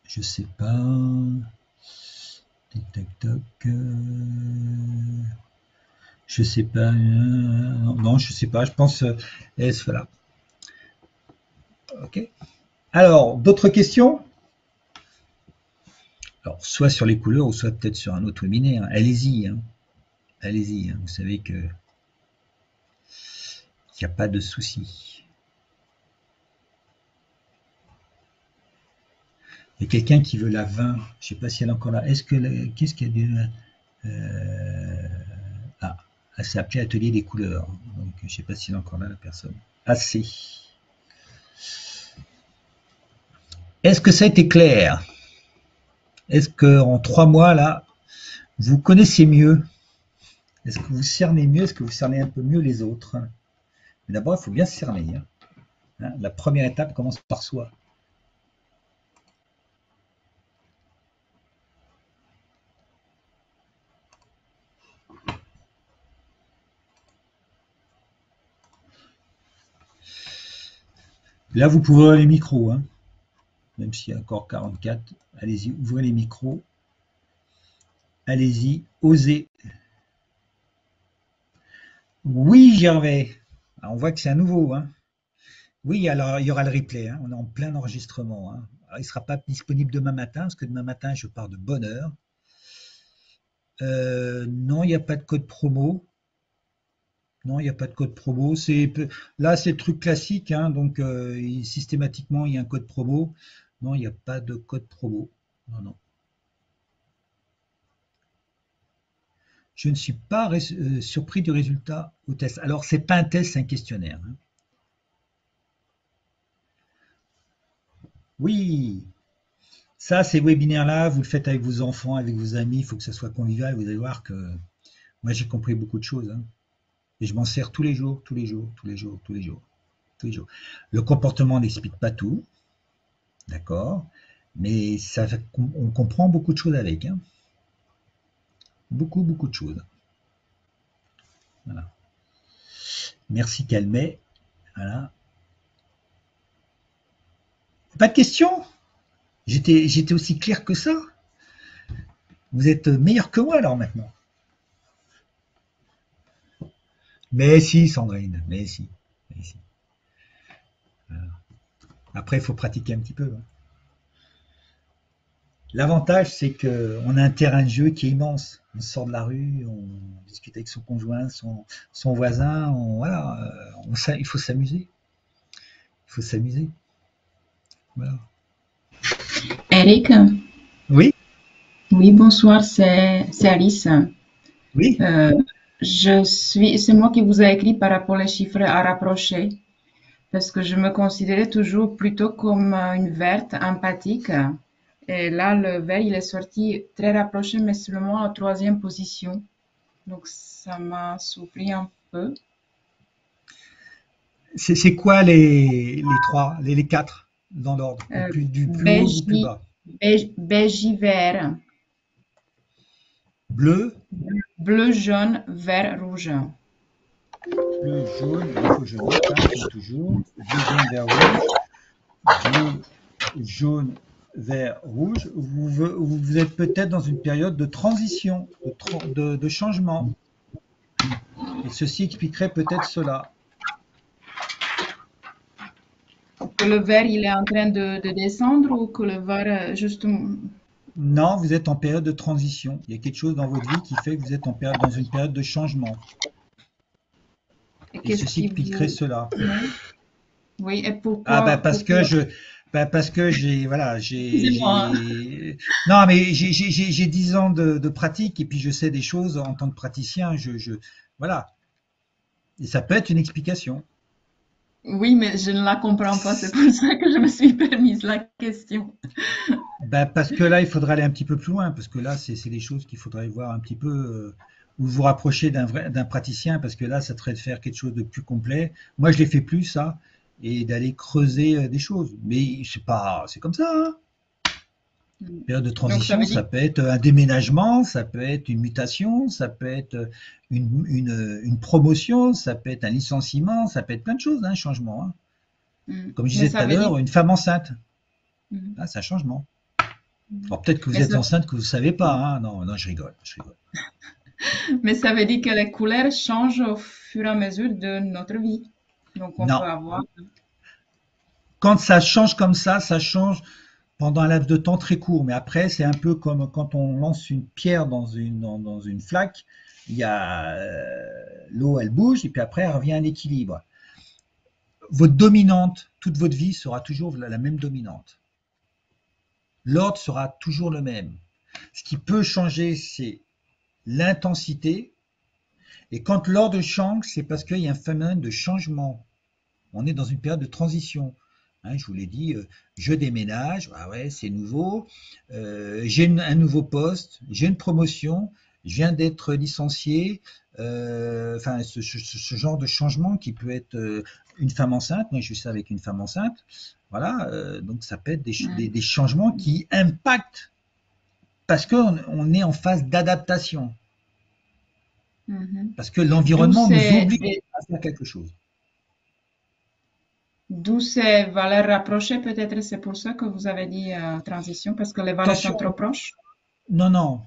[SPEAKER 2] Je sais pas. Tic tac toc. Je sais pas. Non, je sais pas. Je pense. Voilà. Ok. Alors, d'autres questions? Alors, soit sur les couleurs, ou soit peut-être sur un autre webinaire. Allez-y, hein. Allez-y, hein. Vous savez que il n'y a pas de souci. Il y a quelqu'un qui veut la 20. Je ne sais pas si elle est encore là. Qu'est-ce qu'il y a du... Ah, elle s'est appelée Atelier des couleurs. Donc, je ne sais pas s'il est encore là, la personne. Assez. Est-ce que ça a été clair? Est-ce qu'en 3 mois, là, vous connaissez mieux? Est-ce que vous cernez mieux? Est-ce que vous cernez un peu mieux les autres? Mais d'abord, il faut bien se cerner. Hein. La première étape commence par soi. Là, vous pouvez ouvrir les micros, hein. Même s'il y a encore 44. Allez-y, ouvrez les micros. Allez-y, osez. Oui, Gervais. Alors, on voit que c'est un nouveau. Hein. Oui, alors il y aura le replay. Hein. On est en plein enregistrement. Hein. Alors, il ne sera pas disponible demain matin, parce que demain matin, je pars de bonne heure. Non, il n'y a pas de code promo. Non, il n'y a pas de code promo. Là, c'est le truc classique. Hein. Donc, systématiquement, il y a un code promo. Non, il n'y a pas de code promo. Non, non. Je ne suis pas surpris du résultat au test. Alors, c'est pas un test, c'est un questionnaire. Hein. Oui, ça, ces webinaires-là, vous le faites avec vos enfants, avec vos amis, il faut que ça soit convivial. Vous allez voir que moi, j'ai compris beaucoup de choses. Hein. Et je m'en sers tous les jours, tous les jours, tous les jours, tous les jours, tous les jours. Le comportement n'explique pas tout, d'accord, mais ça, on comprend beaucoup de choses avec. Hein. Beaucoup, beaucoup de choses. Voilà. Merci Calmet. Voilà. Pas de questions? J'étais aussi clair que ça? Vous êtes meilleur que moi alors maintenant? Mais si, Sandrine, mais si. Mais si. Voilà. Après, il faut pratiquer un petit peu. Hein. L'avantage, c'est qu'on a un terrain de jeu qui est immense. On sort de la rue, on discute avec son conjoint, son voisin, voilà, il faut s'amuser. Il faut s'amuser. Voilà.
[SPEAKER 3] Eric,
[SPEAKER 2] Oui,
[SPEAKER 3] oui, bonsoir, c'est Alice.
[SPEAKER 2] oui.
[SPEAKER 3] Euh, c'est moi qui vous ai écrit par rapport aux chiffres à rapprocher, parce que je me considérais toujours plutôt comme une verte empathique. Et là, le vert, il est sorti très rapproché, mais seulement en troisième position. Donc, ça m'a surpris un peu.
[SPEAKER 2] C'est quoi les trois, les quatre dans l'ordre, du plus haut au plus bas?
[SPEAKER 3] Beige vert,
[SPEAKER 2] Bleu,
[SPEAKER 3] bleu, jaune, vert, rouge.
[SPEAKER 2] bleu, jaune, il faut que je note, hein, comme toujours. Bleu, jaune, vert, rouge. Bleu, jaune, vert, rouge. Vous êtes peut-être dans une période de transition, de changement. Et ceci expliquerait peut-être cela.
[SPEAKER 3] Que le vert, il est en train de descendre ou que le vert, justement,
[SPEAKER 2] Non, vous êtes en période de transition. Il y a quelque chose dans votre vie qui fait que vous êtes dans une période de changement.
[SPEAKER 3] et
[SPEAKER 2] Et
[SPEAKER 3] qu'est-ce
[SPEAKER 2] ceci
[SPEAKER 3] qui
[SPEAKER 2] expliquerait
[SPEAKER 3] vous...
[SPEAKER 2] cela.
[SPEAKER 3] Oui, et
[SPEAKER 2] Ah bah
[SPEAKER 3] pourquoi,
[SPEAKER 2] parce que
[SPEAKER 3] pourquoi?
[SPEAKER 2] j'ai voilà
[SPEAKER 3] Excusez-moi.
[SPEAKER 2] non mais j'ai 10 ans de pratique et puis je sais des choses en tant que praticien. Voilà, et ça peut être une explication.
[SPEAKER 3] Oui, mais je ne la comprends pas, c'est pour ça que je me suis permise la question.
[SPEAKER 2] Bah, parce que là, il faudrait aller un petit peu plus loin, parce que là, c'est des choses qu'il faudrait voir un petit peu, ou vous rapprocher d'un praticien, parce que là, ça serait de faire quelque chose de plus complet. Moi, je l'ai fait plus, ça, et d'aller creuser des choses. Mais c'est comme ça, hein. Période de
[SPEAKER 3] Donc, ça
[SPEAKER 2] transition,
[SPEAKER 3] veut
[SPEAKER 2] ça
[SPEAKER 3] dire,
[SPEAKER 2] peut être un déménagement, ça peut être une mutation, ça peut être une promotion, ça peut être un licenciement, ça peut être plein de choses, hein, un changement. Hein. Comme je
[SPEAKER 3] mais
[SPEAKER 2] disais tout
[SPEAKER 3] ça
[SPEAKER 2] à
[SPEAKER 3] veut dire,
[SPEAKER 2] l'heure, une femme enceinte, ah, c'est un changement. Alors peut-être que vous
[SPEAKER 3] mais
[SPEAKER 2] êtes
[SPEAKER 3] ça,
[SPEAKER 2] enceinte que vous ne savez pas, hein. Non, non, je rigole, je rigole.
[SPEAKER 3] mais ça veut dire que les couleurs changent au fur et à mesure de notre vie. Donc, on peut
[SPEAKER 2] Non.
[SPEAKER 3] avoir,
[SPEAKER 2] quand ça change comme ça change pendant un laps de temps très court. Mais après, c'est un peu comme quand on lance une pierre dans une flaque. Il y a l'eau, elle bouge, et puis après, elle revient à l'équilibre. Votre dominante, toute votre vie, sera toujours la même dominante. L'ordre sera toujours le même. Ce qui peut changer, c'est l'intensité. Et quand l'ordre change, c'est parce qu'il y a un phénomène de changement. On est dans une période de transition. Hein, je vous l'ai dit, je déménage, ah ouais, c'est nouveau, j'ai un nouveau poste, j'ai une promotion, je viens d'être licencié, enfin ce genre de changement qui peut être une femme enceinte, moi je suis ça avec une femme enceinte, voilà, donc ça peut être des changements qui impactent parce qu'on est en phase d'adaptation, parce que
[SPEAKER 3] D'où
[SPEAKER 2] l'environnement nous
[SPEAKER 3] ces,
[SPEAKER 2] oblige à faire quelque chose.
[SPEAKER 3] d'où ces valeurs rapprochées, peut-être c'est pour ça que vous avez dit transition, parce que les valeurs sont
[SPEAKER 2] Attention,
[SPEAKER 3] trop proches.
[SPEAKER 2] non, non,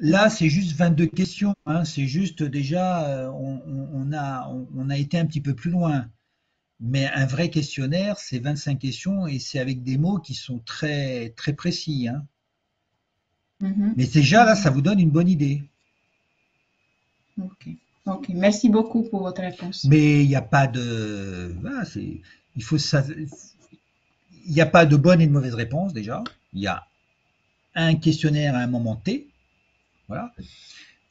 [SPEAKER 2] là,
[SPEAKER 3] Non.
[SPEAKER 2] c'est juste 22 questions. Hein. C'est juste déjà, on a été un petit peu plus loin. Mais un vrai questionnaire, c'est 25 questions et c'est avec des mots qui sont très, très précis. Hein.
[SPEAKER 3] Mhm,
[SPEAKER 2] Mais déjà, là, ça
[SPEAKER 3] mhm.
[SPEAKER 2] vous donne une bonne idée.
[SPEAKER 3] Ok. Ok. Merci beaucoup pour votre réponse.
[SPEAKER 2] Mais il n'y a pas de. Voilà, il faut il n'y a pas de bonne et de mauvaise réponse déjà. Il y a un questionnaire à un moment T. Voilà.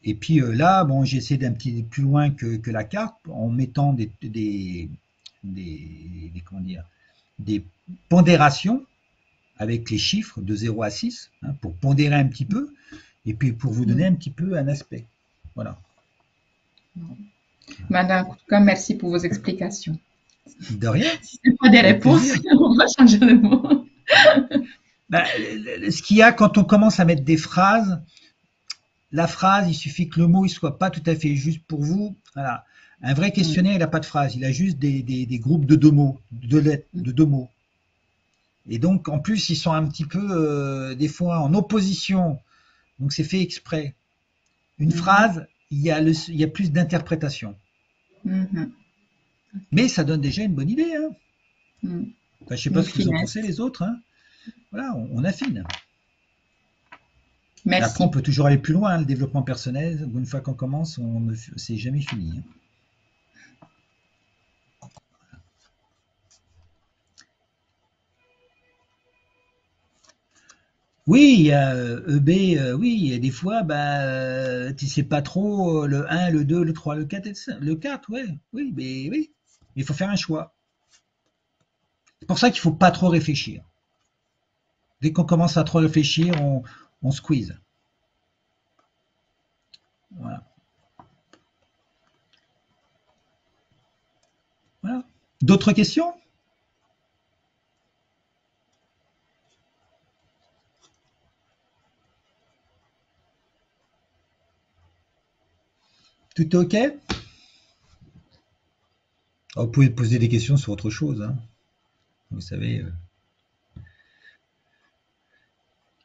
[SPEAKER 2] Et puis là, bon, j'ai essayé d'un petit plus loin que la carte en mettant comment dire, des pondérations avec les chiffres de 0 à 6 hein, pour pondérer un petit peu et puis pour vous donner
[SPEAKER 3] Mm.
[SPEAKER 2] un petit peu un aspect. Voilà.
[SPEAKER 3] Madame, en tout cas, merci pour vos explications.
[SPEAKER 2] De rien,
[SPEAKER 3] Si ce n'est pas des
[SPEAKER 2] avec
[SPEAKER 3] réponses,
[SPEAKER 2] plaisir.
[SPEAKER 3] on va changer le mot.
[SPEAKER 2] Bah, ce qu'il y a quand on commence à mettre des phrases, la phrase, il suffit que le mot ne soit pas tout à fait juste pour vous. Voilà. Un vrai
[SPEAKER 3] Mm.
[SPEAKER 2] questionnaire, il n'a pas de phrase, il a juste des groupes de deux mots, de lettres, de deux mots. Et donc, en plus, ils sont un petit peu, des fois, en opposition. Donc, c'est fait exprès. Une
[SPEAKER 3] Mhm,
[SPEAKER 2] phrase, il y a plus d'interprétation.
[SPEAKER 3] mhm.
[SPEAKER 2] Mais ça donne déjà une bonne idée. Hein.
[SPEAKER 3] Mm.
[SPEAKER 2] Enfin, je ne sais pas
[SPEAKER 3] Une
[SPEAKER 2] ce que vous en pensez,
[SPEAKER 3] finesse.
[SPEAKER 2] les autres. Hein. Voilà, on affine. Et après, on
[SPEAKER 3] Merci.
[SPEAKER 2] peut toujours aller plus loin. Hein. Le développement personnel, une fois qu'on commence, c'est jamais fini. Hein. Oui, il y a EB, oui, il y a des fois, bah, tu sais pas trop le 1, le 2, le 3, le 4, le 4, ouais, oui, mais oui, il faut faire un choix. C'est pour ça qu'il faut pas trop réfléchir. Dès qu'on commence à trop réfléchir, on squeeze. Voilà. Voilà. D'autres questions? Tout est OK? Oh, vous pouvez poser des questions sur autre chose, hein. Vous savez.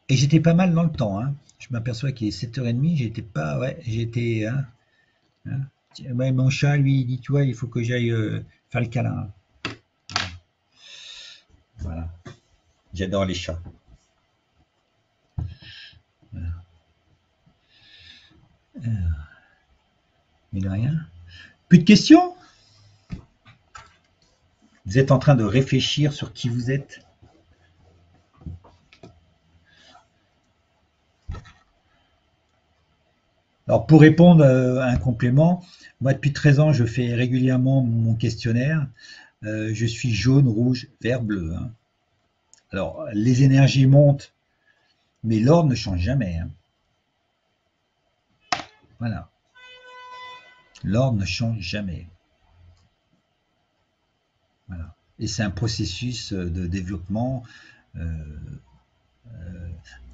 [SPEAKER 2] Et j'étais pas mal dans le temps, hein. Je m'aperçois qu'il est 7h30, j'étais pas, ouais, j'étais, hein. Ouais, mon chat, lui, il dit, tu vois, il faut que j'aille faire le câlin. Voilà. J'adore les chats. Voilà. Mais de rien. Plus de questions? Vous êtes en train de réfléchir sur qui vous êtes? Alors, pour répondre à un complément, moi, depuis 13 ans, je fais régulièrement mon questionnaire. Je suis jaune, rouge, vert, bleu. Hein. Alors, les énergies montent, mais l'ordre ne change jamais. Hein. Voilà. L'ordre ne change jamais. Voilà. Et c'est un processus de développement. Euh,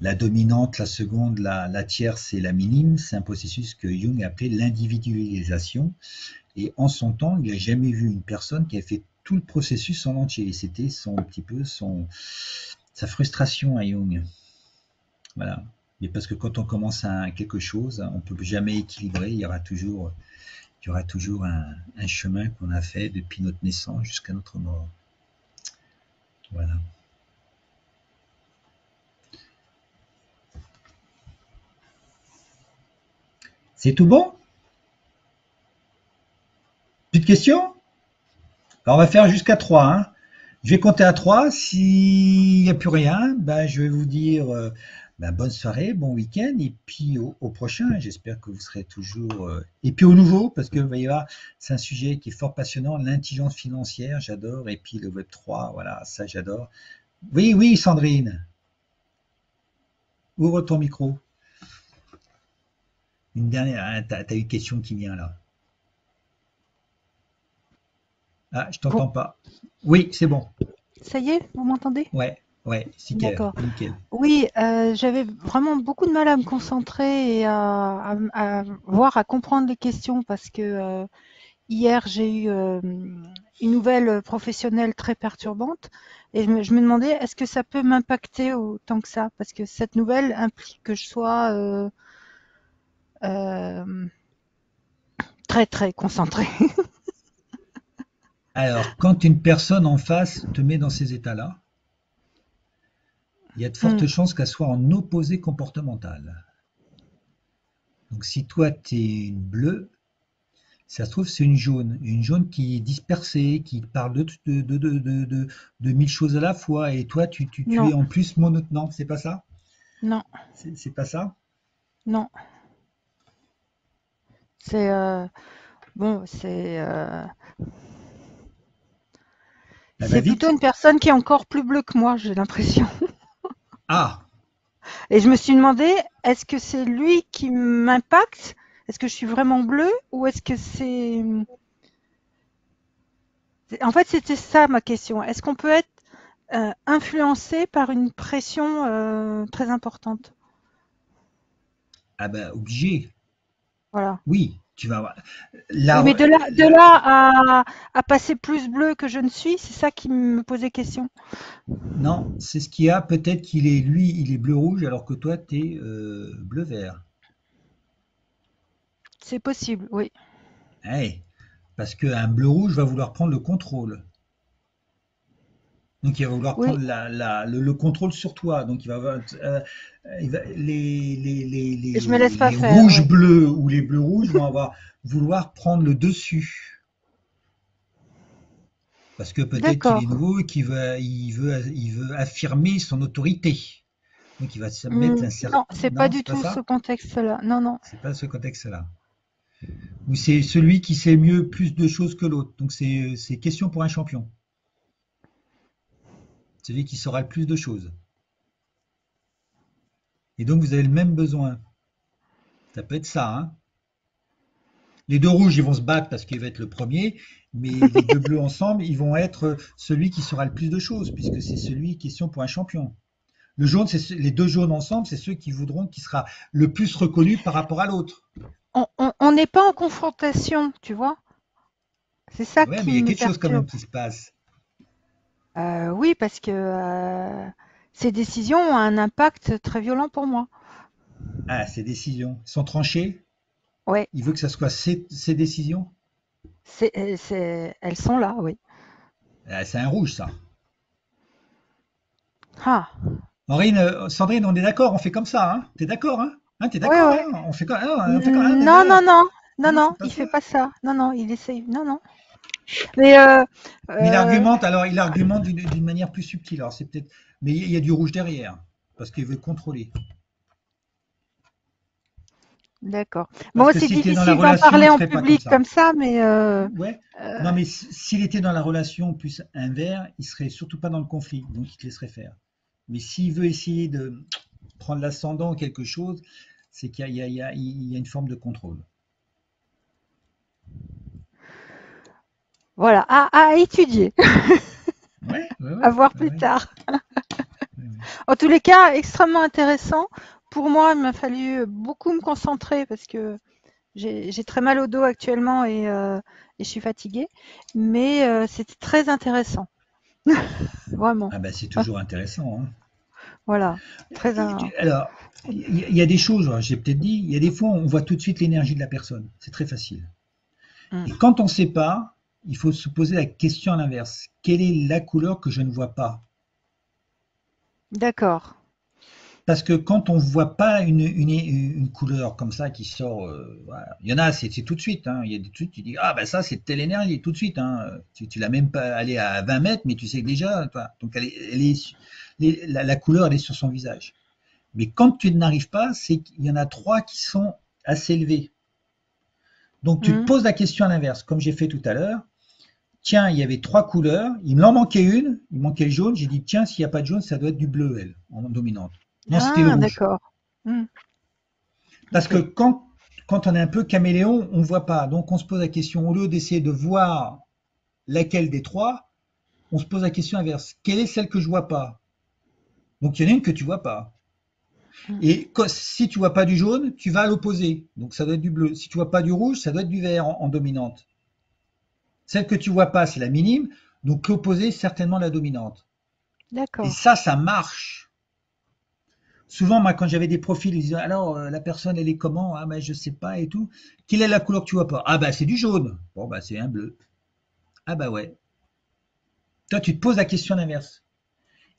[SPEAKER 2] la dominante, la seconde, la tierce et la minime, c'est un processus que Jung a appelé l'individualisation. Et en son temps, il n'a jamais vu une personne qui a fait tout le processus en entier. Et c'était un petit peu sa frustration à Jung. Voilà. Mais parce que quand on commence quelque chose, on ne peut jamais équilibrer. Il y aura toujours un chemin qu'on a fait depuis notre naissance jusqu'à notre mort. Voilà. C'est tout bon? Plus de questions? Alors, on va faire jusqu'à 3, hein. Je vais compter à 3. S'il n'y a plus rien, ben, je vais vous dire ben, bonne soirée, bon week-end, et puis au prochain. J'espère que vous serez toujours. Et puis au nouveau, parce que vous voyez là, c'est un sujet qui est fort passionnant, l'intelligence financière, j'adore, et puis le Web3, voilà, ça j'adore. Oui, oui, Sandrine, ouvre ton micro. Une dernière, hein, t'as une question qui vient là. Ah, je
[SPEAKER 4] Bon,
[SPEAKER 2] t'entends pas. Oui, c'est bon.
[SPEAKER 4] ça y est, vous m'entendez?
[SPEAKER 2] Ouais, ouais, nickel,
[SPEAKER 4] D'accord.
[SPEAKER 2] nickel.
[SPEAKER 4] Oui, j'avais vraiment beaucoup de mal à me concentrer et à voir, à comprendre les questions parce que hier j'ai eu une nouvelle professionnelle très perturbante et je me demandais est-ce que ça peut m'impacter autant que ça? Parce que cette nouvelle implique que je sois euh, très très concentrée.
[SPEAKER 2] Alors, quand une personne en face te met dans ces états-là, il y a de
[SPEAKER 4] Hmm,
[SPEAKER 2] fortes chances qu'elle soit en opposé comportemental. Donc, si toi, tu es une bleue, ça se trouve, c'est une jaune qui est dispersée, qui parle de mille choses à la fois, et toi, tu
[SPEAKER 4] non,
[SPEAKER 2] es en plus monotone. Non, c'est pas ça?
[SPEAKER 4] non,
[SPEAKER 2] C'est pas ça?
[SPEAKER 4] non. C'est bon,
[SPEAKER 2] Elle va
[SPEAKER 4] c'est plutôt
[SPEAKER 2] vite?
[SPEAKER 4] une personne qui est encore plus bleue que moi, j'ai l'impression.
[SPEAKER 2] Ah,
[SPEAKER 4] Et je me suis demandé, est-ce que c'est lui qui m'impacte? Est-ce que je suis vraiment bleue ou est-ce que c'est... En fait, c'était ça ma question. Est-ce qu'on peut être influencé par une pression très importante?
[SPEAKER 2] ah ben, obligé.
[SPEAKER 4] Voilà.
[SPEAKER 2] Oui, tu vas avoir.
[SPEAKER 4] Oui,
[SPEAKER 2] Là,
[SPEAKER 4] mais de là à passer plus bleu que je ne suis, c'est ça qui me posait question.
[SPEAKER 2] non, c'est ce qu'il y a. Peut-être qu'il est, lui, il est bleu-rouge, alors que toi, tu es bleu-vert.
[SPEAKER 4] C'est possible, oui.
[SPEAKER 2] Hey, parce qu'un bleu-rouge va vouloir prendre le contrôle. Donc, il va vouloir
[SPEAKER 4] Oui,
[SPEAKER 2] prendre le contrôle sur toi. Donc,
[SPEAKER 4] et je me laisse pas
[SPEAKER 2] les
[SPEAKER 4] faire, oui.
[SPEAKER 2] rouges-bleus ou les bleus-rouges vont vouloir prendre le dessus. Parce que peut-être qu'il est
[SPEAKER 4] D'accord.
[SPEAKER 2] nouveau et il veut affirmer son autorité. Donc, il va se mettre un certain.
[SPEAKER 4] Non, c'est pas
[SPEAKER 2] Non,
[SPEAKER 4] du
[SPEAKER 2] c'est pas
[SPEAKER 4] tout ce
[SPEAKER 2] ça?
[SPEAKER 4] contexte-là. Non, non.
[SPEAKER 2] C'est pas ce contexte-là. Ou c'est celui qui sait mieux plus de choses que l'autre. Donc, c'est question pour un champion. Celui qui saura le plus de choses. Et donc, vous avez le même besoin. Ça peut être ça, hein. Les deux rouges, ils vont se battre parce qu'il va être le premier, mais les deux bleus ensemble, ils vont être celui qui saura le plus de choses, puisque c'est celui question pour un champion. Le jaune, les deux jaunes ensemble, c'est ceux qui voudront qui sera le plus reconnu par rapport à l'autre.
[SPEAKER 4] On n'est pas en confrontation, tu vois. C'est ça
[SPEAKER 2] Ouais, mais
[SPEAKER 4] qui
[SPEAKER 2] il y a
[SPEAKER 4] me
[SPEAKER 2] quelque chose quand même
[SPEAKER 4] perturbe.
[SPEAKER 2] qui se passe.
[SPEAKER 4] Oui, parce que ces décisions ont un impact très violent pour moi.
[SPEAKER 2] Ah, ces décisions sont tranchées.
[SPEAKER 4] Ouais,
[SPEAKER 2] Il veut que ça soit ses décisions.
[SPEAKER 4] elles sont là, oui.
[SPEAKER 2] Ah, c'est un rouge, ça.
[SPEAKER 4] Ah,
[SPEAKER 2] Sandrine, on est d'accord, on fait comme ça, hein? T'es d'accord, hein? Hein, t'es
[SPEAKER 4] ouais,
[SPEAKER 2] d'accord,
[SPEAKER 4] ouais.
[SPEAKER 2] hein? On fait comme, hein,
[SPEAKER 4] Non, non, non, non,
[SPEAKER 2] hein,
[SPEAKER 4] non,
[SPEAKER 2] c'est pas
[SPEAKER 4] il
[SPEAKER 2] ça.
[SPEAKER 4] fait pas ça. Non, non, il essaye. Non, non. Mais
[SPEAKER 2] Mais
[SPEAKER 4] euh,
[SPEAKER 2] il argumente d'une manière plus subtile. Alors c'est peut-être, mais il y a du rouge derrière parce qu'il veut contrôler.
[SPEAKER 4] d'accord.
[SPEAKER 2] Parce
[SPEAKER 4] Bon,
[SPEAKER 2] que
[SPEAKER 4] c'est
[SPEAKER 2] si tu es dans la
[SPEAKER 4] difficile d'en
[SPEAKER 2] relation, il
[SPEAKER 4] parler
[SPEAKER 2] ne
[SPEAKER 4] en
[SPEAKER 2] ferait pas comme
[SPEAKER 4] public
[SPEAKER 2] ça.
[SPEAKER 4] comme ça, mais
[SPEAKER 2] Ouais.
[SPEAKER 4] euh,
[SPEAKER 2] Non, mais s'il était dans la relation plus inverse, il serait surtout pas dans le conflit, donc il te laisserait faire. Mais s'il veut essayer de prendre l'ascendant ou quelque chose, c'est qu'il y a une forme de contrôle.
[SPEAKER 4] voilà, à étudier,
[SPEAKER 2] Ouais, ouais,
[SPEAKER 4] à
[SPEAKER 2] ouais,
[SPEAKER 4] voir
[SPEAKER 2] ouais,
[SPEAKER 4] plus
[SPEAKER 2] ouais,
[SPEAKER 4] tard.
[SPEAKER 2] ouais, ouais.
[SPEAKER 4] En tous les cas, extrêmement intéressant. Pour moi, il m'a fallu beaucoup me concentrer parce que j'ai très mal au dos actuellement et je suis fatiguée. Mais c'était très intéressant, vraiment.
[SPEAKER 2] Ah ben c'est toujours intéressant, hein.
[SPEAKER 4] Voilà, très.
[SPEAKER 2] Alors, il y a des choses, j'ai peut-être dit, il y a des fois, on voit tout de suite l'énergie de la personne. C'est très facile.
[SPEAKER 4] Mm.
[SPEAKER 2] Et quand on ne sait pas, il faut se poser la question à l'inverse. Quelle est la couleur que je ne vois pas?
[SPEAKER 4] D'accord.
[SPEAKER 2] Parce que quand on ne voit pas une couleur comme ça qui sort, voilà. Il y en a, c'est tout de suite, hein. Il y a des trucs, tu dis, ah ben ça c'est telle énergie, tout de suite. Hein. Tu l'as même pas allé à 20 mètres, mais tu sais que déjà, toi, donc la couleur, elle est sur son visage. Mais quand tu n'arrives pas, c'est qu'il y en a trois qui sont assez élevés. Donc tu te
[SPEAKER 4] Mhm.
[SPEAKER 2] poses la question à l'inverse, comme j'ai fait tout à l'heure. Tiens, il y avait trois couleurs, il m'en manquait une, il manquait le jaune. J'ai dit, tiens, s'il n'y a pas de jaune, ça doit être du bleu, elle, en dominante. Non, c'était le
[SPEAKER 4] Ah,
[SPEAKER 2] rouge.
[SPEAKER 4] d'accord. Mhm.
[SPEAKER 2] Parce
[SPEAKER 4] Ok.
[SPEAKER 2] que quand on est un peu caméléon, on ne voit pas. Donc on se pose la question, au lieu d'essayer de voir laquelle des trois, on se pose la question inverse. Quelle est celle que je ne vois pas? Donc il y en a une que tu ne vois pas.
[SPEAKER 4] Mhm.
[SPEAKER 2] Et si tu ne vois pas du jaune, tu vas à l'opposé. Donc ça doit être du bleu. Si tu ne vois pas du rouge, ça doit être du vert en dominante. Celle que tu ne vois pas, c'est la minime. Donc l'opposé, certainement la dominante. Et
[SPEAKER 4] D'accord.
[SPEAKER 2] ça marche. Souvent, moi, quand j'avais des profils, ils disaient, alors, la personne, elle est comment? Ah, ben, je sais pas et tout. Quelle est la couleur que tu vois pas? Ah, ben, c'est du jaune. Bon, ben, c'est un bleu. Ah, bah ouais. Toi, tu te poses la question inverse.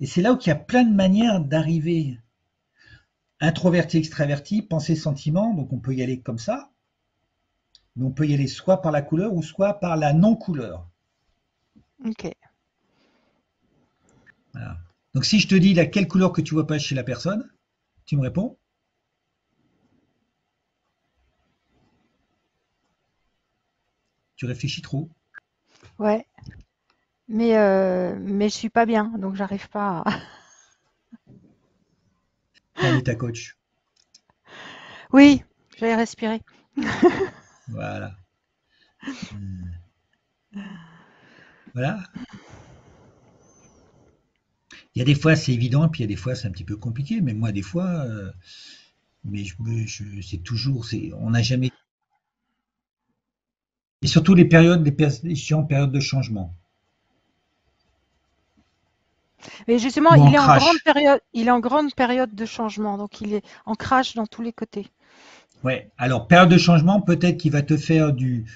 [SPEAKER 2] Et c'est là où il y a plein de manières d'arriver. Introverti, extraverti, pensée, sentiment. Donc, on peut y aller comme ça. Mais on peut y aller soit par la couleur ou soit par la non-couleur.
[SPEAKER 4] Ok.
[SPEAKER 2] Voilà. Donc, si je te dis quelle couleur que tu vois pas chez la personne, tu me réponds. Tu réfléchis trop.
[SPEAKER 4] Ouais. Mais je suis pas bien, donc j'arrive pas à...
[SPEAKER 2] Calme ta coach.
[SPEAKER 4] Oui, j'allais respirer.
[SPEAKER 2] Voilà. Voilà. Il y a des fois, c'est évident, puis il y a des fois, c'est un petit peu compliqué. Mais moi, des fois, mais c'est toujours, on n'a jamais. Et surtout les périodes, périodes de changement,
[SPEAKER 4] Mais justement,
[SPEAKER 2] où on
[SPEAKER 4] il est en grande
[SPEAKER 2] crache.
[SPEAKER 4] période, il est en grande période de changement, donc il est en crash dans tous les côtés.
[SPEAKER 2] Ouais. Alors, période de changement, peut-être qu'il va te faire du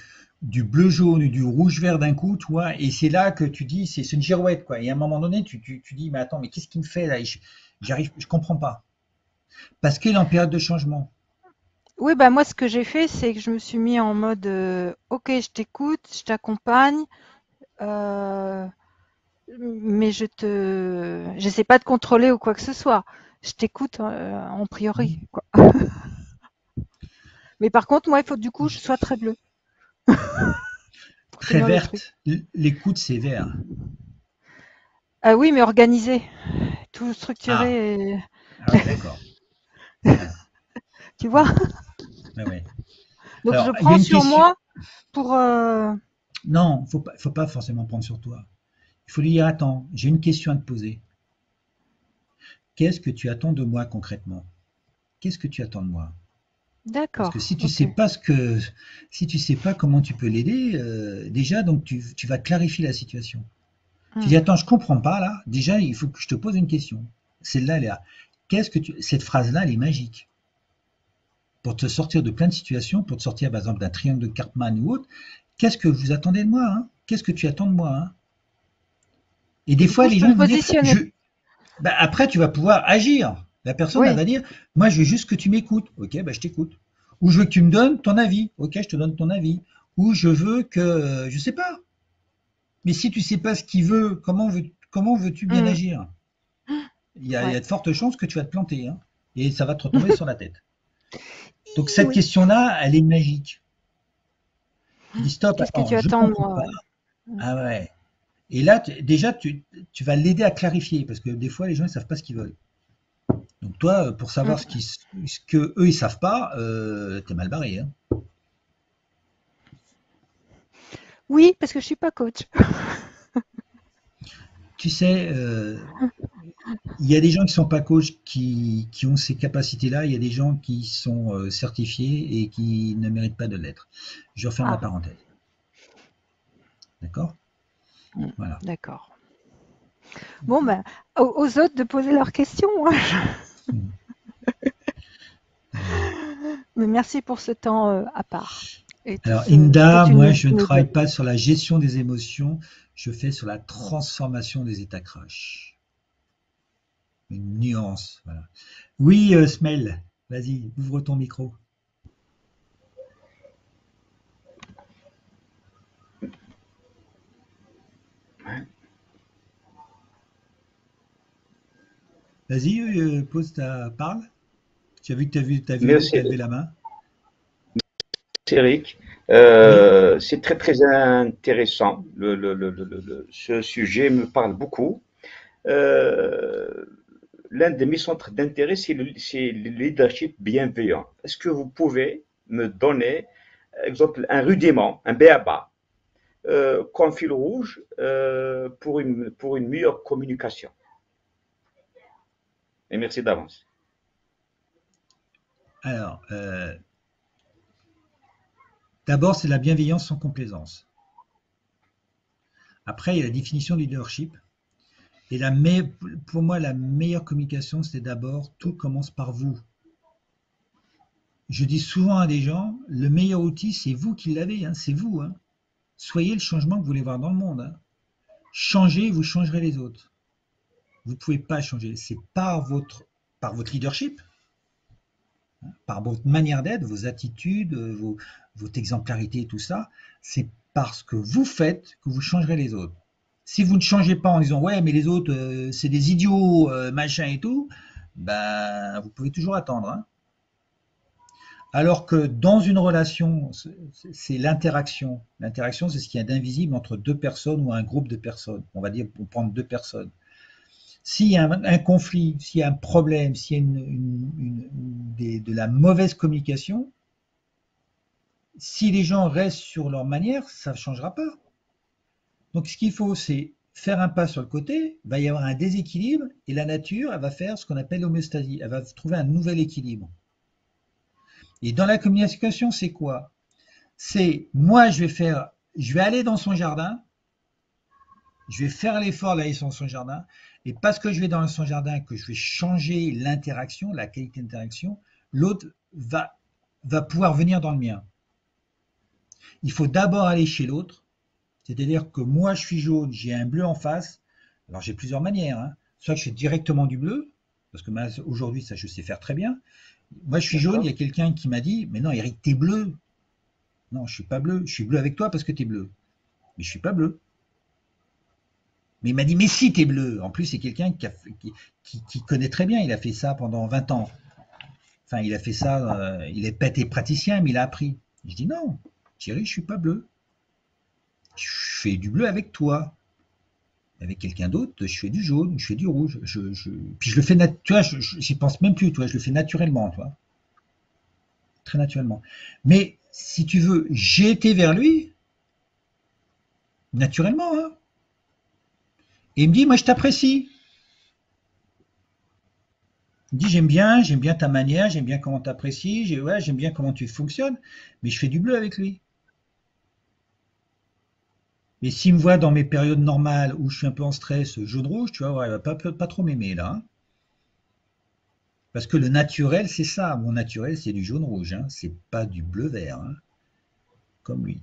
[SPEAKER 2] bleu-jaune ou du rouge-vert d'un coup, tu vois, et c'est là que tu dis, c'est une girouette, quoi. Et à un moment donné, tu dis, mais attends, mais qu'est-ce qu'il me fait là? Je comprends pas. Parce qu'il est en période de changement.
[SPEAKER 4] Oui, bah moi, ce que j'ai fait, c'est que je me suis mis en mode, ok, je t'écoute, je t'accompagne, euh, mais j'essaie pas de contrôler ou quoi que ce soit. Je t'écoute en priori, quoi. Mais par contre, moi, il faut du coup que je sois très bleu pour
[SPEAKER 2] Très
[SPEAKER 4] tenir le truc.
[SPEAKER 2] verte, l'écoute, c'est vert.
[SPEAKER 4] Ah oui, mais organisé, tout
[SPEAKER 2] Ah,
[SPEAKER 4] structuré,
[SPEAKER 2] ah ouais, d'accord. Ouais,
[SPEAKER 4] tu vois.
[SPEAKER 2] ouais, ouais, ouais.
[SPEAKER 4] Donc je
[SPEAKER 2] Alors, il y a
[SPEAKER 4] prends
[SPEAKER 2] une
[SPEAKER 4] sur
[SPEAKER 2] question.
[SPEAKER 4] moi pour.
[SPEAKER 2] Non, faut pas forcément prendre sur toi. Il faut lui dire, attends, j'ai une question à te poser. Qu'est-ce que tu attends de moi concrètement? Qu'est-ce que tu attends de moi? Parce que
[SPEAKER 4] D'accord,
[SPEAKER 2] si tu
[SPEAKER 4] ok.
[SPEAKER 2] sais pas si tu sais pas comment tu peux l'aider, déjà, donc tu vas clarifier la situation. Tu
[SPEAKER 4] Hmm.
[SPEAKER 2] dis, attends, je comprends pas là. Déjà, il faut que je te pose une question. Celle-là, elle est là. Cette phrase-là, elle est magique. Pour te sortir de plein de situations, pour te sortir, par exemple, d'un triangle de Karpman ou autre. Qu'est-ce que vous attendez de moi, hein? Qu'est-ce que tu attends de moi, hein? Et
[SPEAKER 4] Et
[SPEAKER 2] des
[SPEAKER 4] du
[SPEAKER 2] fois,
[SPEAKER 4] coup, je
[SPEAKER 2] les
[SPEAKER 4] peux
[SPEAKER 2] gens
[SPEAKER 4] me
[SPEAKER 2] vont dire,
[SPEAKER 4] positionner.
[SPEAKER 2] bah, après, tu vas pouvoir agir. La personne, elle
[SPEAKER 4] Oui.
[SPEAKER 2] va dire, moi, je veux juste que tu m'écoutes. Ok, bah, je t'écoute. Ou je veux que tu me donnes ton avis. Ok, je te donne ton avis. Ou je veux que, je sais pas. Mais si tu sais pas ce qu'il veut, comment veux-tu bien
[SPEAKER 4] Hmm.
[SPEAKER 2] agir? Il y
[SPEAKER 4] Ouais.
[SPEAKER 2] a de fortes chances que tu vas te planter, hein, et ça va te retomber sur la tête. Donc cette
[SPEAKER 4] Oui.
[SPEAKER 2] question-là, elle est magique. Tu dis stop,
[SPEAKER 4] Qu'est-ce que
[SPEAKER 2] attends,
[SPEAKER 4] tu
[SPEAKER 2] je
[SPEAKER 4] attends de
[SPEAKER 2] comprends
[SPEAKER 4] moi?
[SPEAKER 2] pas.
[SPEAKER 4] Ouais. Hmm.
[SPEAKER 2] Ah ouais. Et là, déjà, tu vas l'aider à clarifier, parce que des fois, les gens, ils savent pas ce qu'ils veulent. Donc toi, pour savoir
[SPEAKER 4] Hmm.
[SPEAKER 2] ce que eux ils savent pas, t'es mal barré, hein.
[SPEAKER 4] Oui, parce que je suis pas coach.
[SPEAKER 2] Tu sais, il y a des gens qui sont pas coachs qui ont ces capacités-là. Il y a des gens qui sont certifiés et qui ne méritent pas de l'être. Je referme la
[SPEAKER 4] Ah,
[SPEAKER 2] parenthèse. D'accord?
[SPEAKER 4] hmm.
[SPEAKER 2] Voilà.
[SPEAKER 4] D'accord. Bon, ben, aux autres de poser leurs questions, hein.
[SPEAKER 2] Voilà.
[SPEAKER 4] Mais merci pour ce temps à part et
[SPEAKER 2] Alors,
[SPEAKER 4] toute
[SPEAKER 2] Inda,
[SPEAKER 4] une
[SPEAKER 2] moi,
[SPEAKER 4] aide
[SPEAKER 2] je ne
[SPEAKER 4] nous
[SPEAKER 2] travaille
[SPEAKER 4] donne.
[SPEAKER 2] pas sur la gestion des émotions, je fais sur la transformation des états crash. une nuance. Voilà. Oui, Smel, vas-y, ouvre ton micro. Vas-y, pose ta parle. Tu as vu que t'as vu Eric qui
[SPEAKER 5] Merci,
[SPEAKER 2] a levé la main.
[SPEAKER 5] Eric.
[SPEAKER 2] Oui.
[SPEAKER 5] C'est très très intéressant. Ce sujet me parle beaucoup. Euh, L'un de mes centres d'intérêt, c'est le leadership bienveillant. Est-ce que vous pouvez me donner, exemple, un rudiment, un b.a.-ba, comme fil rouge pour une meilleure communication? Et merci d'avance.
[SPEAKER 2] Alors, d'abord, c'est la bienveillance sans complaisance. Après, il y a la définition du leadership. Et pour moi, la meilleure communication, c'est d'abord, tout commence par vous. Je dis souvent à des gens, le meilleur outil, c'est vous qui l'avez, hein, c'est vous. Hein. Soyez le changement que vous voulez voir dans le monde. Hein. Changez, vous changerez les autres. Vous ne pouvez pas changer. C'est par votre leadership, hein, par votre manière d'être, vos attitudes, votre exemplarité et tout ça. C'est parce que vous faites que vous changerez les autres. Si vous ne changez pas en disant ouais mais les autres c'est des idiots machin et tout, ben vous pouvez toujours attendre. Hein. Alors que dans une relation, c'est l'interaction. L'interaction, c'est ce qu'il y a d'invisible entre deux personnes ou un groupe de personnes. On va dire pour prendre deux personnes. S'il y a un conflit, s'il y a un problème, s'il y a de la mauvaise communication, si les gens restent sur leur manière, ça ne changera pas. Donc ce qu'il faut, c'est faire un pas sur le côté, il va y avoir un déséquilibre, et la nature, elle va faire ce qu'on appelle l'homéostasie, elle va trouver un nouvel équilibre. Et dans la communication, c'est quoi? C'est moi, je vais aller dans son jardin, je vais faire l'effort d'aller dans son jardin, et parce que je vais dans son jardin, que je vais changer l'interaction, la qualité d'interaction, l'autre va pouvoir venir dans le mien. Il faut d'abord aller chez l'autre, c'est-à-dire que moi je suis jaune, j'ai un bleu en face, alors j'ai plusieurs manières, hein. Soit je fais directement du bleu, parce que aujourd'hui ça je sais faire très bien. Moi je suis jaune, il y a quelqu'un qui m'a dit, mais non Eric, t'es bleu. Non, je suis pas bleu, je suis bleu avec toi parce que t'es bleu. Mais je suis pas bleu. Mais il m'a dit, mais si t'es bleu. En plus, c'est quelqu'un qui connaît très bien, il a fait ça pendant 20 ans. Enfin, il a fait ça, il n'est pas été praticien, mais il a appris. Je dis, non, Thierry, je suis pas bleu. Je fais du bleu avec toi. Avec quelqu'un d'autre, je fais du jaune, je fais du rouge. Puis je le fais, tu vois, j'y pense même plus, tu vois, je le fais naturellement, tu vois. Très naturellement. Mais si tu veux, j'ai été vers lui, naturellement, hein. Et il me dit, moi je t'apprécie. Il me dit, j'aime bien ta manière, j'aime bien comment tu apprécies, ouais, j'aime bien comment tu fonctionnes, mais je fais du bleu avec lui. Mais s'il me voit dans mes périodes normales où je suis un peu en stress, jaune-rouge, tu vois, ouais, il va pas trop m'aimer là. Hein. Parce que le naturel, c'est ça. Mon naturel, c'est du jaune-rouge. Hein. C'est pas du bleu-vert, hein, comme lui.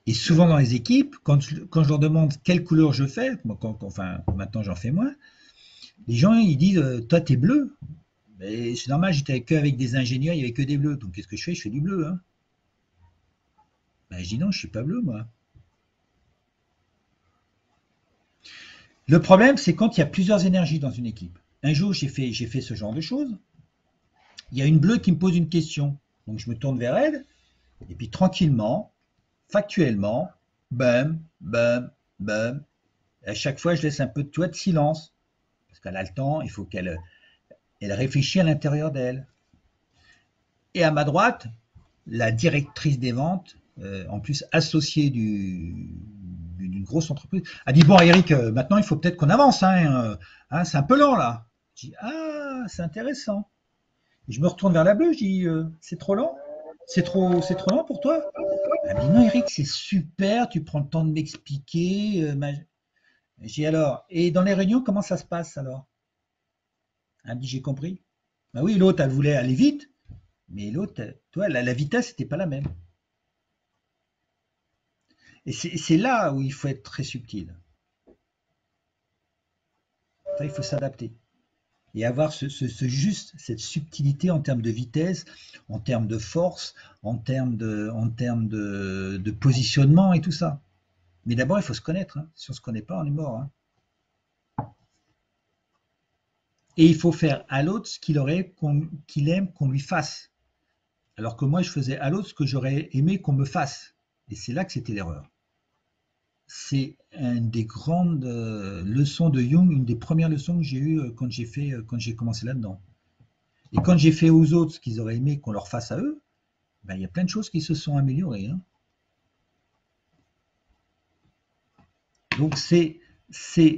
[SPEAKER 2] Et souvent dans les équipes, quand je leur demande quelle couleur je fais, enfin maintenant j'en fais moins, les gens ils disent toi t'es bleu. Mais c'est normal, j'étais qu'avec des ingénieurs, il n'y avait que des bleus. Donc qu'est-ce que je fais? Je fais du bleu. Hein. Ben, je dis non, je suis pas bleu moi. Le problème, c'est quand il y a plusieurs énergies dans une équipe. Un jour, j'ai fait ce genre de choses. Il y a une bleue qui me pose une question. Donc je me tourne vers elle, et puis tranquillement, factuellement, bam, bam, bam. À chaque fois, je laisse un peu de silence. Parce qu'elle a le temps, il faut qu'elle réfléchisse à l'intérieur d'elle. Et à ma droite, la directrice des ventes, en plus associée d'une grosse entreprise, a dit bon Eric, maintenant il faut peut-être qu'on avance, hein, c'est un peu lent là. Je dis ah c'est intéressant. Et je me retourne vers la bleue, je dis c'est trop lent, c'est trop lent pour toi. Elle me dit non Eric c'est super, tu prends le temps de m'expliquer. Je dis alors et dans les réunions comment ça se passe alors? Elle me dit j'ai compris. Ben oui l'autre elle voulait aller vite, mais l'autre, toi la vitesse n'était pas la même. Et c'est là où il faut être très subtil. Ça, il faut s'adapter. Et avoir juste, cette subtilité en termes de vitesse, en termes de force, en termes de positionnement et tout ça. Mais d'abord, il faut se connaître. Hein. Si on ne se connaît pas, on est mort. Hein. Et il faut faire à l'autre ce qu'il aime qu'on lui fasse. Alors que moi, je faisais à l'autre ce que j'aurais aimé qu'on me fasse. Et c'est là que c'était l'erreur. C'est une des grandes leçons de Jung, une des premières leçons que j'ai eues quand j'ai commencé là-dedans. Et quand j'ai fait aux autres ce qu'ils auraient aimé qu'on leur fasse à eux, ben, il y a plein de choses qui se sont améliorées. Hein. Donc c'est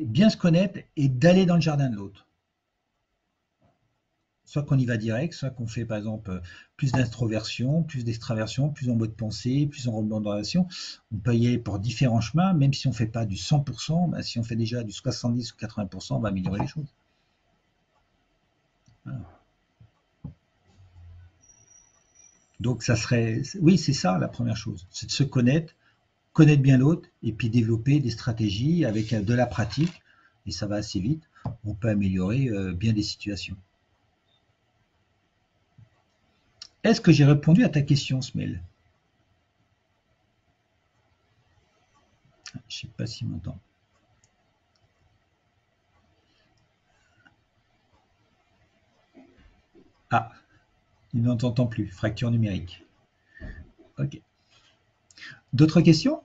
[SPEAKER 2] bien se connaître et d'aller dans le jardin de l'autre. Soit qu'on y va direct, soit qu'on fait par exemple plus d'introversion, plus d'extraversion, plus en mode pensée, plus en rebondation. On peut y aller par différents chemins, même si on ne fait pas du 100%, ben si on fait déjà du 70 ou 80%, on va améliorer les choses. Voilà. Donc ça serait, oui, c'est ça la première chose, c'est de se connaître bien l'autre, et puis développer des stratégies avec de la pratique, et ça va assez vite, on peut améliorer bien des situations. Est-ce que j'ai répondu à ta question, Smel? Je ne sais pas s'il m'entend. Ah, il ne m'entend plus, fracture numérique. Ok. D'autres questions?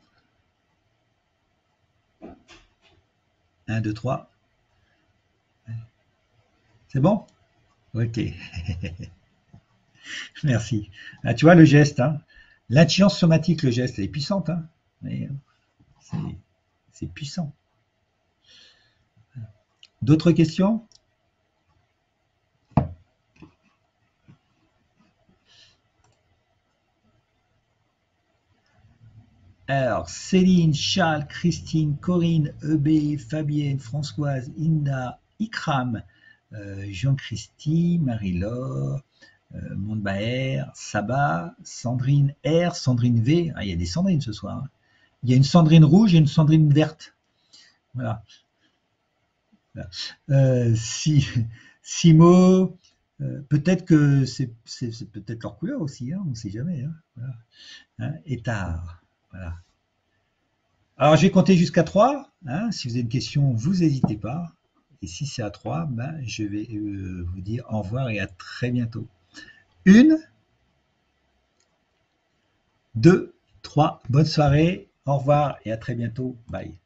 [SPEAKER 2] 1, 2, 3. C'est bon? Ok. Merci. Ah, tu vois le geste, hein? L'intelligence somatique, le geste, elle est puissante, hein? Mais c'est puissant. D'autres questions? Alors, Céline, Charles, Christine, Corinne, Ebé, Fabienne, Françoise, Inda, Ikram, Jean-Christy, Marie-Laure, Montbaer, Saba, Sandrine R, Sandrine V. Ah, il y a des Sandrines ce soir. Hein. Il y a une Sandrine rouge et une Sandrine verte. Voilà. Simo, peut-être que c'est peut-être leur couleur aussi, hein, on ne sait jamais. Hein, voilà. Hein, Étard, voilà. Alors, je vais compter jusqu'à 3. Hein, si vous avez une question, vous n'hésitez pas. Et si c'est à 3, ben, je vais vous dire au revoir et à très bientôt. 1, 2, 3. Bonne soirée, au revoir et à très bientôt. Bye.